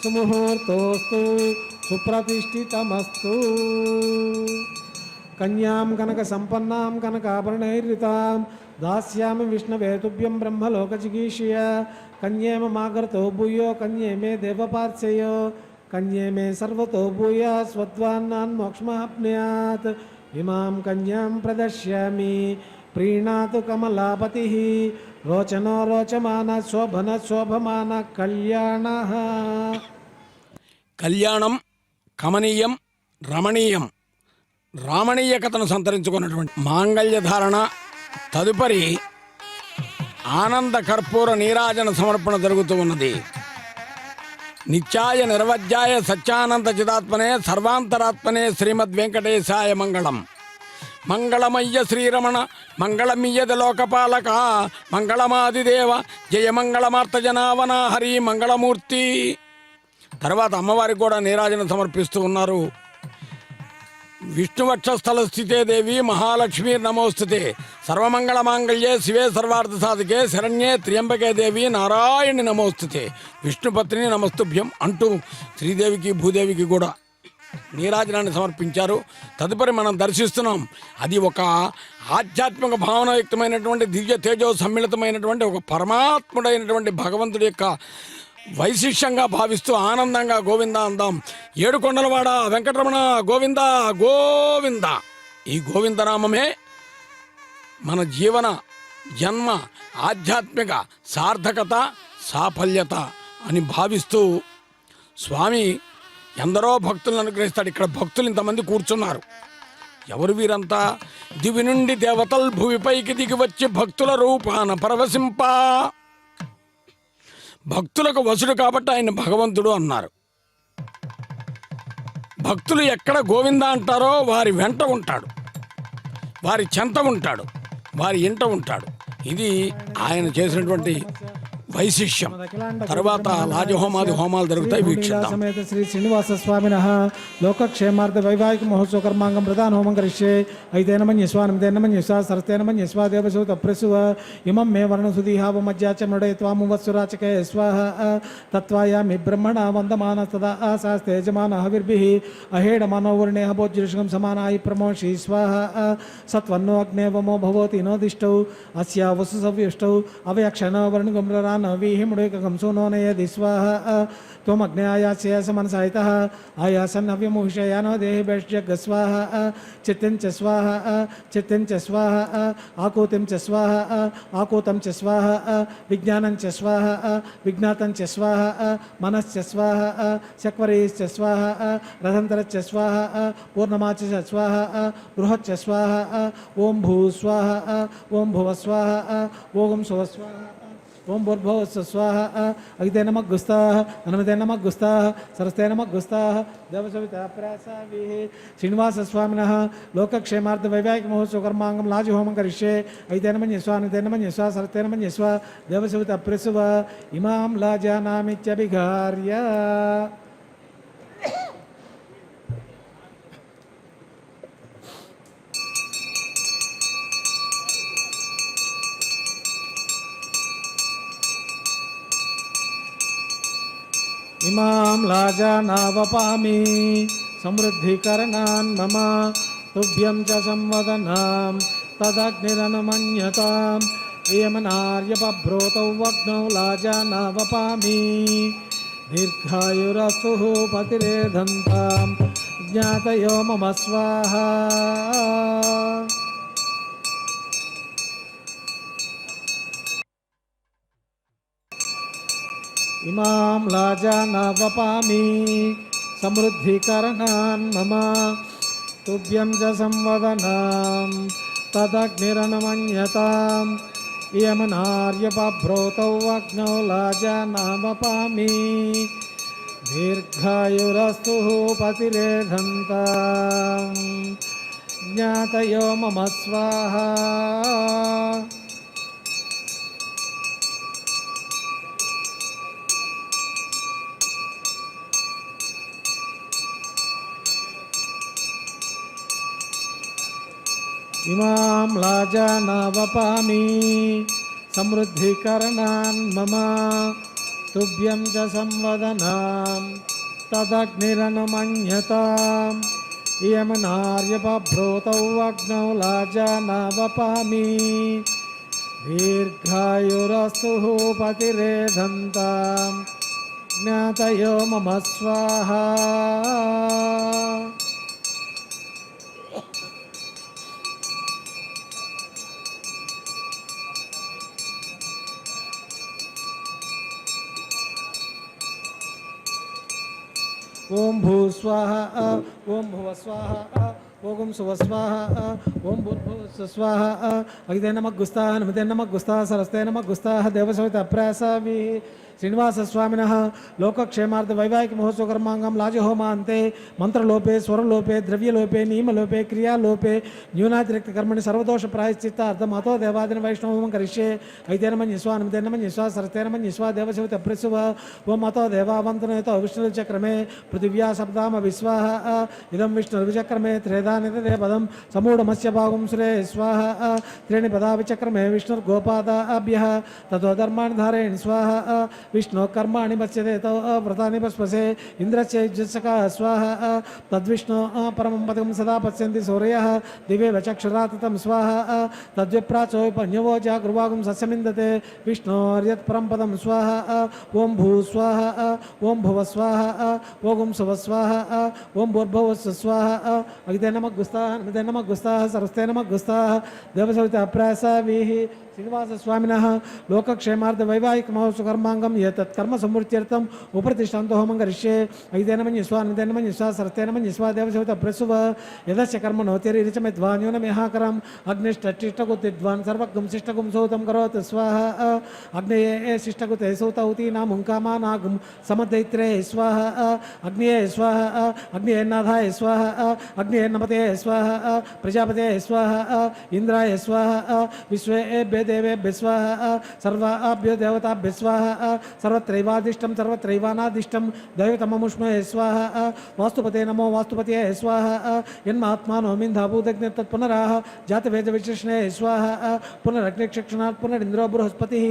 సుముహూర్తోస్తు సుప్రతిష్ఠితమస్తు. కన్యాం కనక సంపన్నాం కనకాభరణైర్యుతాం దాస్యామి విష్ణవేతుభ్యం బ్రహ్మలోకజిగీషయ కన్యే మమాగర్తో భూయో కన్యే మే దేవపార్శ్వయో కన్యే మే సర్వతో భూయ స్వద్వాన్నాన్ మోక్షమాప్నుయాత్. ఇమాం కన్యాం ప్రదర్శ్యామి ప్రీణాతు కమలాపతి రోచనో రోచమాన శోభన శోభమాన కళ్యాణ. కళ్యాణం కమనీయం రమణీయం రామణీయకతను సంతరించుకున్నటువంటి మాంగళ్యధారణ తదుపరి ఆనంద కర్పూర నీరాజన సమర్పణ జరుగుతూ ఉన్నది. నిత్యాయ నిర్వజ్యాయ సత్యానంద చిదాత్మనే సర్వాంతరాత్మనే శ్రీమద్ వెంకటేశాయ మంగళం. మంగళమయ్య శ్రీరమణ మంగళమియ్యద లోకపాలక మంగళమాదిదేవ జయ మంగళమార్త జనావన హరి మంగళమూర్తి. తర్వాత అమ్మవారికి కూడా నీరాజన సమర్పిస్తూ ఉన్నారు. విష్ణువక్షస్థల స్థితే దేవి మహాలక్ష్మీ నమోస్తుతే సర్వమంగళ మాంగళ్యే శివే సర్వార్థ సాధికే శరణ్యే త్ర్యంబకే దేవి నారాయణి నమోస్తుతే విష్ణుపత్ని నమస్తుభ్యం అంటూ శ్రీదేవికి భూదేవికి కూడా నీరాజనాన్ని సమర్పించారు. తదుపరి మనం దర్శిస్తున్నాం. అది ఒక ఆధ్యాత్మిక భావనాయుక్తమైనటువంటి దివ్య తేజో సమ్మిళితమైనటువంటి ఒక పరమాత్ముడైనటువంటి భగవంతుడి యొక్క వైశిష్యంగా భావిస్తూ ఆనందంగా గోవింద అందాం. ఏడుకొండలవాడ వెంకటరమణ గోవింద గోవింద. ఈ గోవిందనామమే మన జీవన జన్మ ఆధ్యాత్మిక సార్థకత సాఫల్యత అని భావిస్తూ స్వామి ఎందరో భక్తులను అనుగ్రహిస్తాడు. ఇక్కడ భక్తులు ఇంతమంది కూర్చున్నారు. ఎవరు వీరంతా? దివి నుండి దేవతల్ భూమిపైకి దిగి వచ్చి భక్తుల రూపాన పరవశింప. భక్తులకు వసుడు కాబట్టి ఆయన భగవంతుడు అన్నారు. భక్తులు ఎక్కడ గోవింద అంటారో వారి వెంట ఉంటాడు, వారి చెంత ఉంటాడు, వారి ఇంట ఉంటాడు. ఇది ఆయన చేసినటువంటి వైశిష్యం. తర్వాత లాజహోమాది హోమాలు జరుగుతాయి, వీక్షిద్దాం. సమేత శ్రీ శ్రీనివాస స్వామిన లోకక్షేమార్థ వైవాహిక మహోత్సవ కర్మాంగం ప్రధాన హోమం కరిష్యే. ఐతేన మన్యస్వ నమితేన మన్యస్వ సరస్తేన మన్యస్వ దేవసూత ప్రసువ ఇమం మే వర్ణసుదీహావ మధ్యాచమృడే త్వాము వత్సురాచకే స్వాహ తత్వాయామి బ్రహ్మణ వందమాన తదా ఆశాస్తేజమాన హవిర్భిః అహేడ మనోవర్ణే భోజ్యుషకం సమానాయి ప్రమోషి స్వాహ సత్వన్నో అగ్నేవమో భవతి నోదిష్టౌ అస్య వసు సవ్యుష్టౌ అవయక్షణ వర్ణగమ్రరాన్ వీహిముడేకం సోనోనయది స్వాహ త్వమగ్నే ఆయాస్య మనసాయితః ఆయాసన్ అవ్యముషయానో దేహి భేష్యగ్ స్వాహ చిత్తం చ స్వాహ చిత్తం చ స్వాహ ఆకూతిం చ స్వాహ ఆకూతం చ స్వాహ విజ్ఞానం చ స్వాహ విజ్ఞాతం చ స్వాహ మనశ్చ స్వాహ చక్వరీశ్చ స్వాహ రథంతరశ్చ స్వాహ పూర్ణమాచ చ స్వాహ బృహచ్చ స్వాహ ఓం భూ స్వాహ ఓం భువ స్వాహ ఓం శువ స్వాహ ఓం భూర్భువ స్వాహ అగితే నమః గుస్తాః అనమతే నమః గుస్తాః సరస్తే నమః గుస్తాః దేవసవితా ప్రాసావిః. శ్రీనివాస స్వామినః లోకక్షేమార్థ వైవాహిక మహోత్సవ కర్మాంగం లాజి హోమం కరిష్యే. ఐతే నమన్యస్వ అనతే నమన్యస్వ సరస్తే నమన్యస్వ దేవసవితా ప్రసువ ఇమాం లాజానామిత్యభిఘార్య. ఇమాం లాజానావపామి సమృద్ధికరణాన్ మమ తుభ్యం చ సంవదనాం తదగ్నిరనుమన్యతాం యమనార్యపభ్రోతౌ వగ్నౌ లాజానావపామి దీర్ఘాయురస్తు పతిరేధంతాం జ్ఞాతయో మమ స్వాహా. ఇమాం లాజానావపామి సమృద్ధికరణాన్ మమ తుభ్యం చ సంవదనాం తదగ్నిరనుమన్యతాం యమనార్యపభ్రోతౌ అగ్నౌ లాజానావపామి దీర్ఘాయురస్తు పతిరేధంతాం జ్ఞాతయో మమ స్వాహా. ఇమాం లాజానావపామి సమృద్ధికరణాన్ మమ తుభ్యం చ సంవదనాం తదగ్నిరనుమన్యతాం యమనార్యపభ్రోతౌ అగ్నౌ లాజానావపామి దీర్ఘాయురస్తు పతిరేధంతాం జ్ఞాతయో మమ స్వాహా. ఓం భూ స్వాహ ఓం భువ స్వాహ ఓం శువ స్వాహ ఓం భూర్భువ స్వాహ అగితే నమః గుస్తాః నమతే నమః గుస్తాః సరస్తే నమః గుస్తాః దేవసవితా ప్రాసావిః. శ్రీనివాస స్వామినః లోకక్షేమార్థ వైవాహిక మహోత్సవ కర్మాంగం లాజి హోమ అంతే మంత్రలోపే స్వరలోపే ద్రవ్యలోపే నియమలోపే క్రియాలోపే న్యూనాతిరిక్త కర్మణి సర్వదోష ప్రాయశ్చిత్తార్థం అతో దేవాదిన వైష్ణవం కరిష్యే. ఐతేన మన్యస్వ నమతేన మన్యస్వ సరస్తేన మన్యస్వ దేవసవితా ప్రసువ ఓం అతో దేవావంతనేతో విష్ణుర్చక్రమే పృథివ్యా సప్తామ విశ్వాహ ఇదం విష్ణుర్విచక్రమే త్రేధానిదే పదం సమూఢమస్య భాగం సురే స్వాహ త్రీణి పదా విచక్రమే విష్ణుర్గోపాదాభ్యః తతో ధర్మాణి ధారయణి స్వాహ విష్ణు కర్మాణి పశ్యతే వ్రతాన్ని పశ్పసే ఇంద్రచైజసక స్వాహ తద్విష్ణు పరమం పదకం సదా పశ్యంతి సూర్యః దివే చక్షురాతతం స్వాహ తద్విప్రాచో పన్యవోచ గృవాగం సస్యమిందతే విష్ణోర్యత్ పరం పదం స్వాహ ఓం భూ స్వాహ ఓం భువ స్వాహ ఓం శువ స్వాహ ఓం భూర్భువ స్వాహ అగితే నమః గుస్తాః నమతే నమః గుస్తాః సరస్తే నమః గుస్తాః దేవసవితా ప్రాసావిః. శ్రీనివాస స్వామినః లోకక్షేమార్థ వైవాహిక మహోత్సవ కర్మాంగం ఏతత్ కర్మ సమృత్యర్థం ఉపరతిష్టాంతో హోమం కరిష్యే. ఐతేన మన్యస్వ అనతేన మన్యస్వ సరస్తేన మన్యస్వ దేవసవితా ప్రసువ యదస్య కర్మ నోతిరిచమిద్వా న్యూనమిహాకరం అగ్నిష్టగుతిద్వాన్ సర్వగం శిష్టగుం సౌతం కరోతు స్వాహ అగ్నయే శిష్టగుతే సౌతౌతీనాముం కామానాగం సమదైత్రే స్వాహ అగ్నియే స్వాహ అగ్నియే నాథాయ స్వాహ అగ్నియే నమతే స్వాహ ప్రజాపతే స్వాహ ఇంద్రాయ స్వాహ విశ్వేభ్య దేవేభ్యः స్వాహా సర్వాభ్యో దేవతాభ్యः స్వాహా సర్వత్రైవాదిష్టం సర్వత్రైవానాదిష్టం దైవతమముష్మహే స్వాహా వాస్తుపతే నమో వాస్తుపతయే స్వాహా యన్మాత్మానో మింధాభూతజ్ఞ తత్పునరాహ జాతవేదవిశేషణే స్వాహా పునరగ్నిక్షక్షణాత్ పునరింద్రో బృహస్పతిः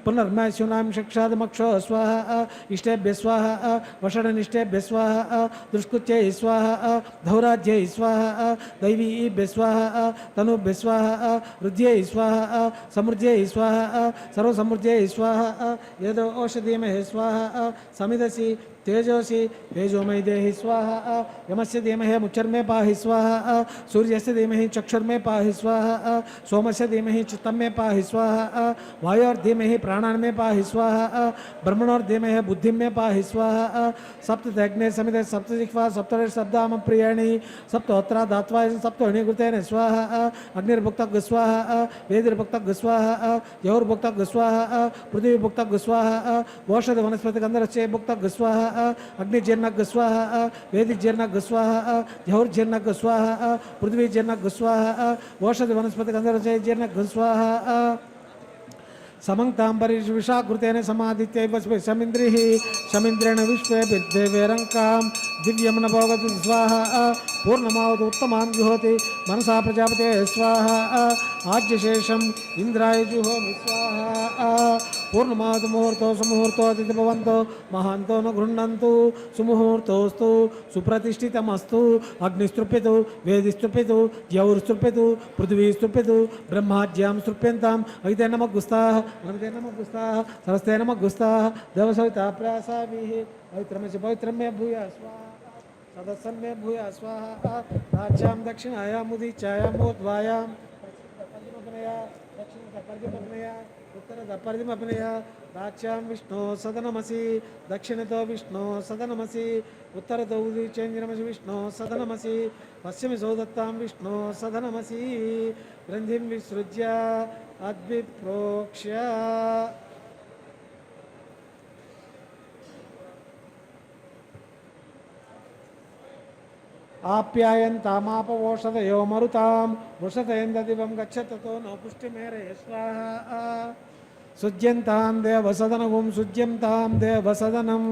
పునర్మశూనాం శక్షాదమక్షో స్వాహా ఇష్టేభ్యः స్వాహా వషడనిష్టేభ్యः స్వాహా దుష్కృత్యై స్వాహా ధౌరాజ్యై స్వాహా దైవీభ్యः స్వాహా తనుభ్యः స్వాహా రుద్ధ్యై స్వాహా సమృద్ధ్యై స్వాహా సర్వసమృద్ధ్యై స్వాహా యదో ఓషధీమహే స్వాహా సమిదసి तेजोसी तेजोमयि देहि स्वाहा यमस्य धीमहि मुच्चर्मे पाहि स्वाहा सूर्यस्य धीमहि चक्षुर्मे पाहि स्वाहा सोमस्य धीमहि चित्तमे पाहि स्वाहा वायोर्धीमहि प्राणान्मे पाहि स्वाहा ब्रह्मणोर्धीमहि बुद्धिमे पाहि स्वाहा सप्तग्ने समिते सप्तजिह्वा सप्तशब्दाम प्रियाणि सप्तोत्रा धात्वा सप्तोऽणिकृतेन स्वाहा अग्निर्भुक्तः स्वाहा वेदिर्भुक्तः स्वाहा यौर्भुक्तः स्वाहा पृथिवीभुक्तः स्वाहा ओषधि वनस्पतिगन्धरस्य भुक्तः स्वाहा अग्निजीर्णग स्वाहा वेदिजीर्णग स्वाहा जौर्जीर्णग स्वाहा पृथ्वीजीर्णग स्वाहा ओषधि वनस्पतिगन्धरसजीर्णग स्वाहा समंतांबरीष विषाकृतेन समादित्यैव समिन्द्रिः समिन्द्रेण विश्वे देवेरङ्कां दिव्यं न भोगति स्वाहा पूर्णमावतु उत्तमान् जुहोति मनसा प्रजापते स्वाहा आज्यशेषम् इन्द्राय जुहोमि स्वाहा पूर्णमावतु मुहूर्तो सुमुहूर्तो अतिथि भवन्तो महान्तो न गृह्णन्तु सुमुहूर्तोस्तु सुप्रतिष्ठितमस्तु अग्निस्तृप्यतु वेदिस्तृप्यतु द्यौर्स्तृप्यतु पृथिवीस्तृप्यतु ब्रह्माज्यां स्तृप्यन्ताम् अगिते नमः गुस्ताः नमते नमः गुस्ताः सरस्ते नमः गुस्ताः देवसविता प्रासाभिः पवित्रमस्य पवित्रं मे भूया स्वाहा सदस्सन् मे भूया स्वाहा राज्यां दक्षिणायां उदीच्यायां ऊर्ध्वायां पर्जमपनया दक्षिणतपर्जमपनया उत्तरतपर्जमपनया राज्यां विष्णो सदनमसि दक्षिणतो विष्णो सदनमसि उत्तरतो उदीच्यञ्जनमसि विष्णो सदनमसि पश्चिमे सौदत्तां विष्णो सदनमसि ग्रन्थिं विसृज्य अद्विप्रोक्ष्य आप्यायन्तामापवोषधयो मरुतां वृषतेन्ददिवं गच्छततो नो पुष्टिमेरे स्वाहा सुज्यन्तां देवसदनगुं सुज्यन्तां देवसदनम्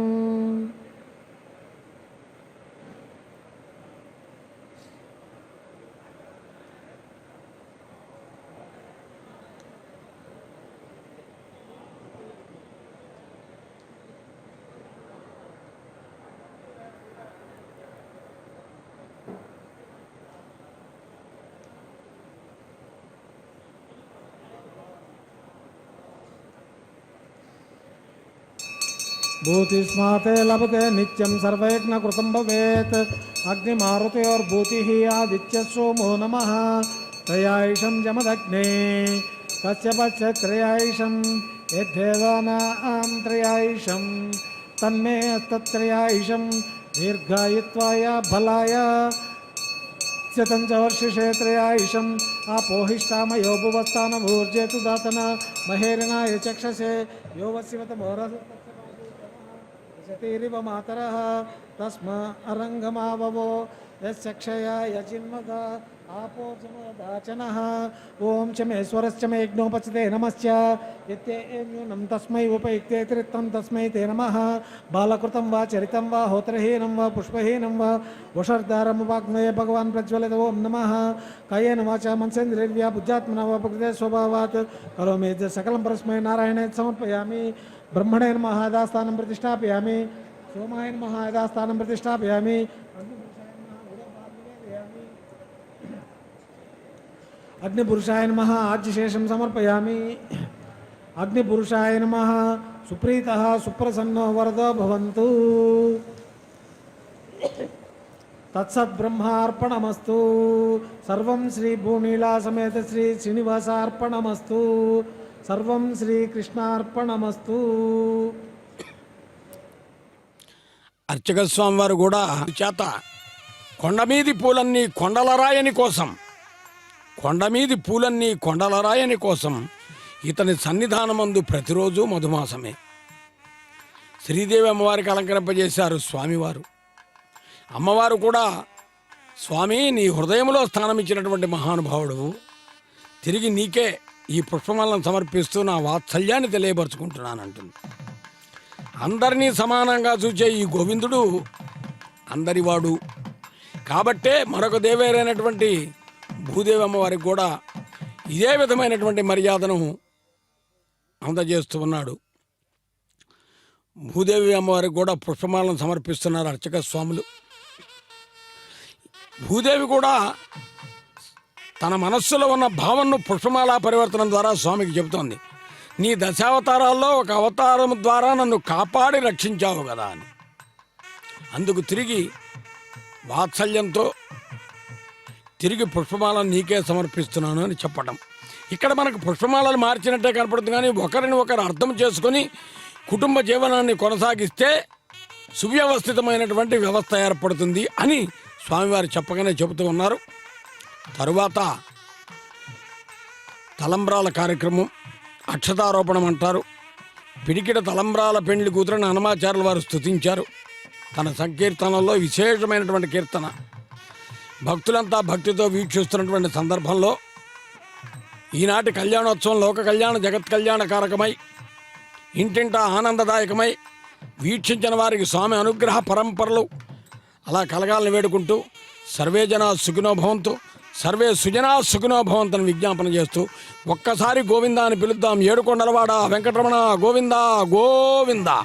भूतिस्माते लभते नित्यं सर्वयज्ञकृतं भवेत् अग्निमारुतयोर्भूतिः आदित्यः सोमो नमः त्रयायुषं जमदग्ने तस्य पश्यत्रयायुषं यद्देवानां त्रयायुषं तन्मे तत्त्रयायुषं दीर्घायुत्वाय बलाय वर्षिषे त्रयायुषम् आपोहिष्टामयो भुवस्थानभूर्जेतु दातना महेरणाय चक्षसे यो वस्यवतमोरस सतीरिव मातरः तस्मा अरङ्गमाववो यक्षया यजिन्मद आपो समदाचनः ॐ चमेश्वरश्च मे यज्ञोपचिते नमश्च यत्ते न्यूनं तस्मै उपयुक्ते त्रित्तं तस्मै ते नमः बालकृतं वा चरितं वा होत्रहीनं वा पुष्पहीनं वा वषर्धारमुपाग्नये भगवान् प्रज्वलित ॐ नमः कायेन वाचा मनसेन्द्रियर्या बुद्ध्यात्मना वा प्रकृते स्वभावात् करोमि सकलं परस्मै नारायणे समर्पयामि ब्रह्मणे नमः यथास्थानं प्रतिष्ठापयामि सोमाय नमः यथास्थानं प्रतिष्ठापयामि अग्निपुरुषाय नमः आज्यशेषं समर्पयामि अग्निपुरुषाय नमः सुप्रीतः सुप्रसन्नो वरदो भवन्तु तत्सद्ब्रह्मार्पणमस्तु सर्वं श्री भूनीला समेत श्री श्रीनिवासार्पणमस्तु सर्वं శ్రీకృష్ణార్పణమస్తు. అర్చక స్వామి వారు కూడా చేత కొండమీది పూలన్నీ కొండలరాయని కోసం ఇతని సన్నిధానమందు ప్రతిరోజు మధుమాసమే. శ్రీదేవి అమ్మవారికి అలంకరింపజేశారు స్వామివారు. అమ్మవారు కూడా స్వామి నీ హృదయంలో స్థానం ఇచ్చినటువంటి మహానుభావుడు, తిరిగి నీకే ఈ పుష్పమాలను సమర్పిస్తూ నా వాత్సల్యాన్ని తెలియపరుచుకుంటున్నానంటుంది. అందరినీ సమానంగా చూచే ఈ గోవిందుడు అందరివాడు కాబట్టే మరొక దేవేరైనటువంటి భూదేవి అమ్మవారికి కూడా ఇదే విధమైనటువంటి మర్యాదను అందజేస్తూ ఉన్నాడు. భూదేవి అమ్మవారికి కూడా పుష్పమాలను సమర్పిస్తున్నారు అర్చక స్వాములు. భూదేవి కూడా తన మనస్సులో ఉన్న భావనను పుష్పమాల పరివర్తనం ద్వారా స్వామికి చెబుతోంది. నీ దశావతారాల్లో ఒక అవతారం ద్వారా నన్ను కాపాడి రక్షించావు కదా అని. అందుకు తిరిగి వాత్సల్యంతో తిరిగి పుష్పమాలను నీకే సమర్పిస్తున్నాను అని చెప్పటం. ఇక్కడ మనకు పుష్పమాలలు మార్చినట్టే కనపడుతుంది, కానీ ఒకరిని ఒకరు అర్థం చేసుకొని కుటుంబ జీవనాన్ని కొనసాగిస్తే సువ్యవస్థితమైనటువంటి వ్యవస్థ ఏర్పడుతుంది అని స్వామివారు చెప్పగానే చెబుతూ ఉన్నారు. తరువాత తలంబ్రాల కార్యక్రమం, అక్షతారోపణం అంటారు. పిడికిడ తలంబ్రాల పెండ్లి కూతురని హనుమాచార్యుల వారు స్తుతించారు తన సంకీర్తనలో. విశేషమైనటువంటి కీర్తన భక్తులంతా భక్తితో వీక్షిస్తున్నటువంటి సందర్భంలో ఈనాటి కళ్యాణోత్సవం లోక కళ్యాణ జగత్ కళ్యాణ కారకమై ఇంటింటా ఆనందదాయకమై వీక్షించిన వారికి స్వామి అనుగ్రహ పరంపరలు అలా కలగాలని వేడుకుంటూ సర్వే జనా సుఖినో భవంతు, సర్వే సుజనా సుఖినో భవంతుని విజ్ఞాపన చేస్తూ ఒక్కసారి గోవిందా అని పిలుద్దాం. ఏడుకొండలవాడ వెంకటరమణ గోవిందా గోవిందా.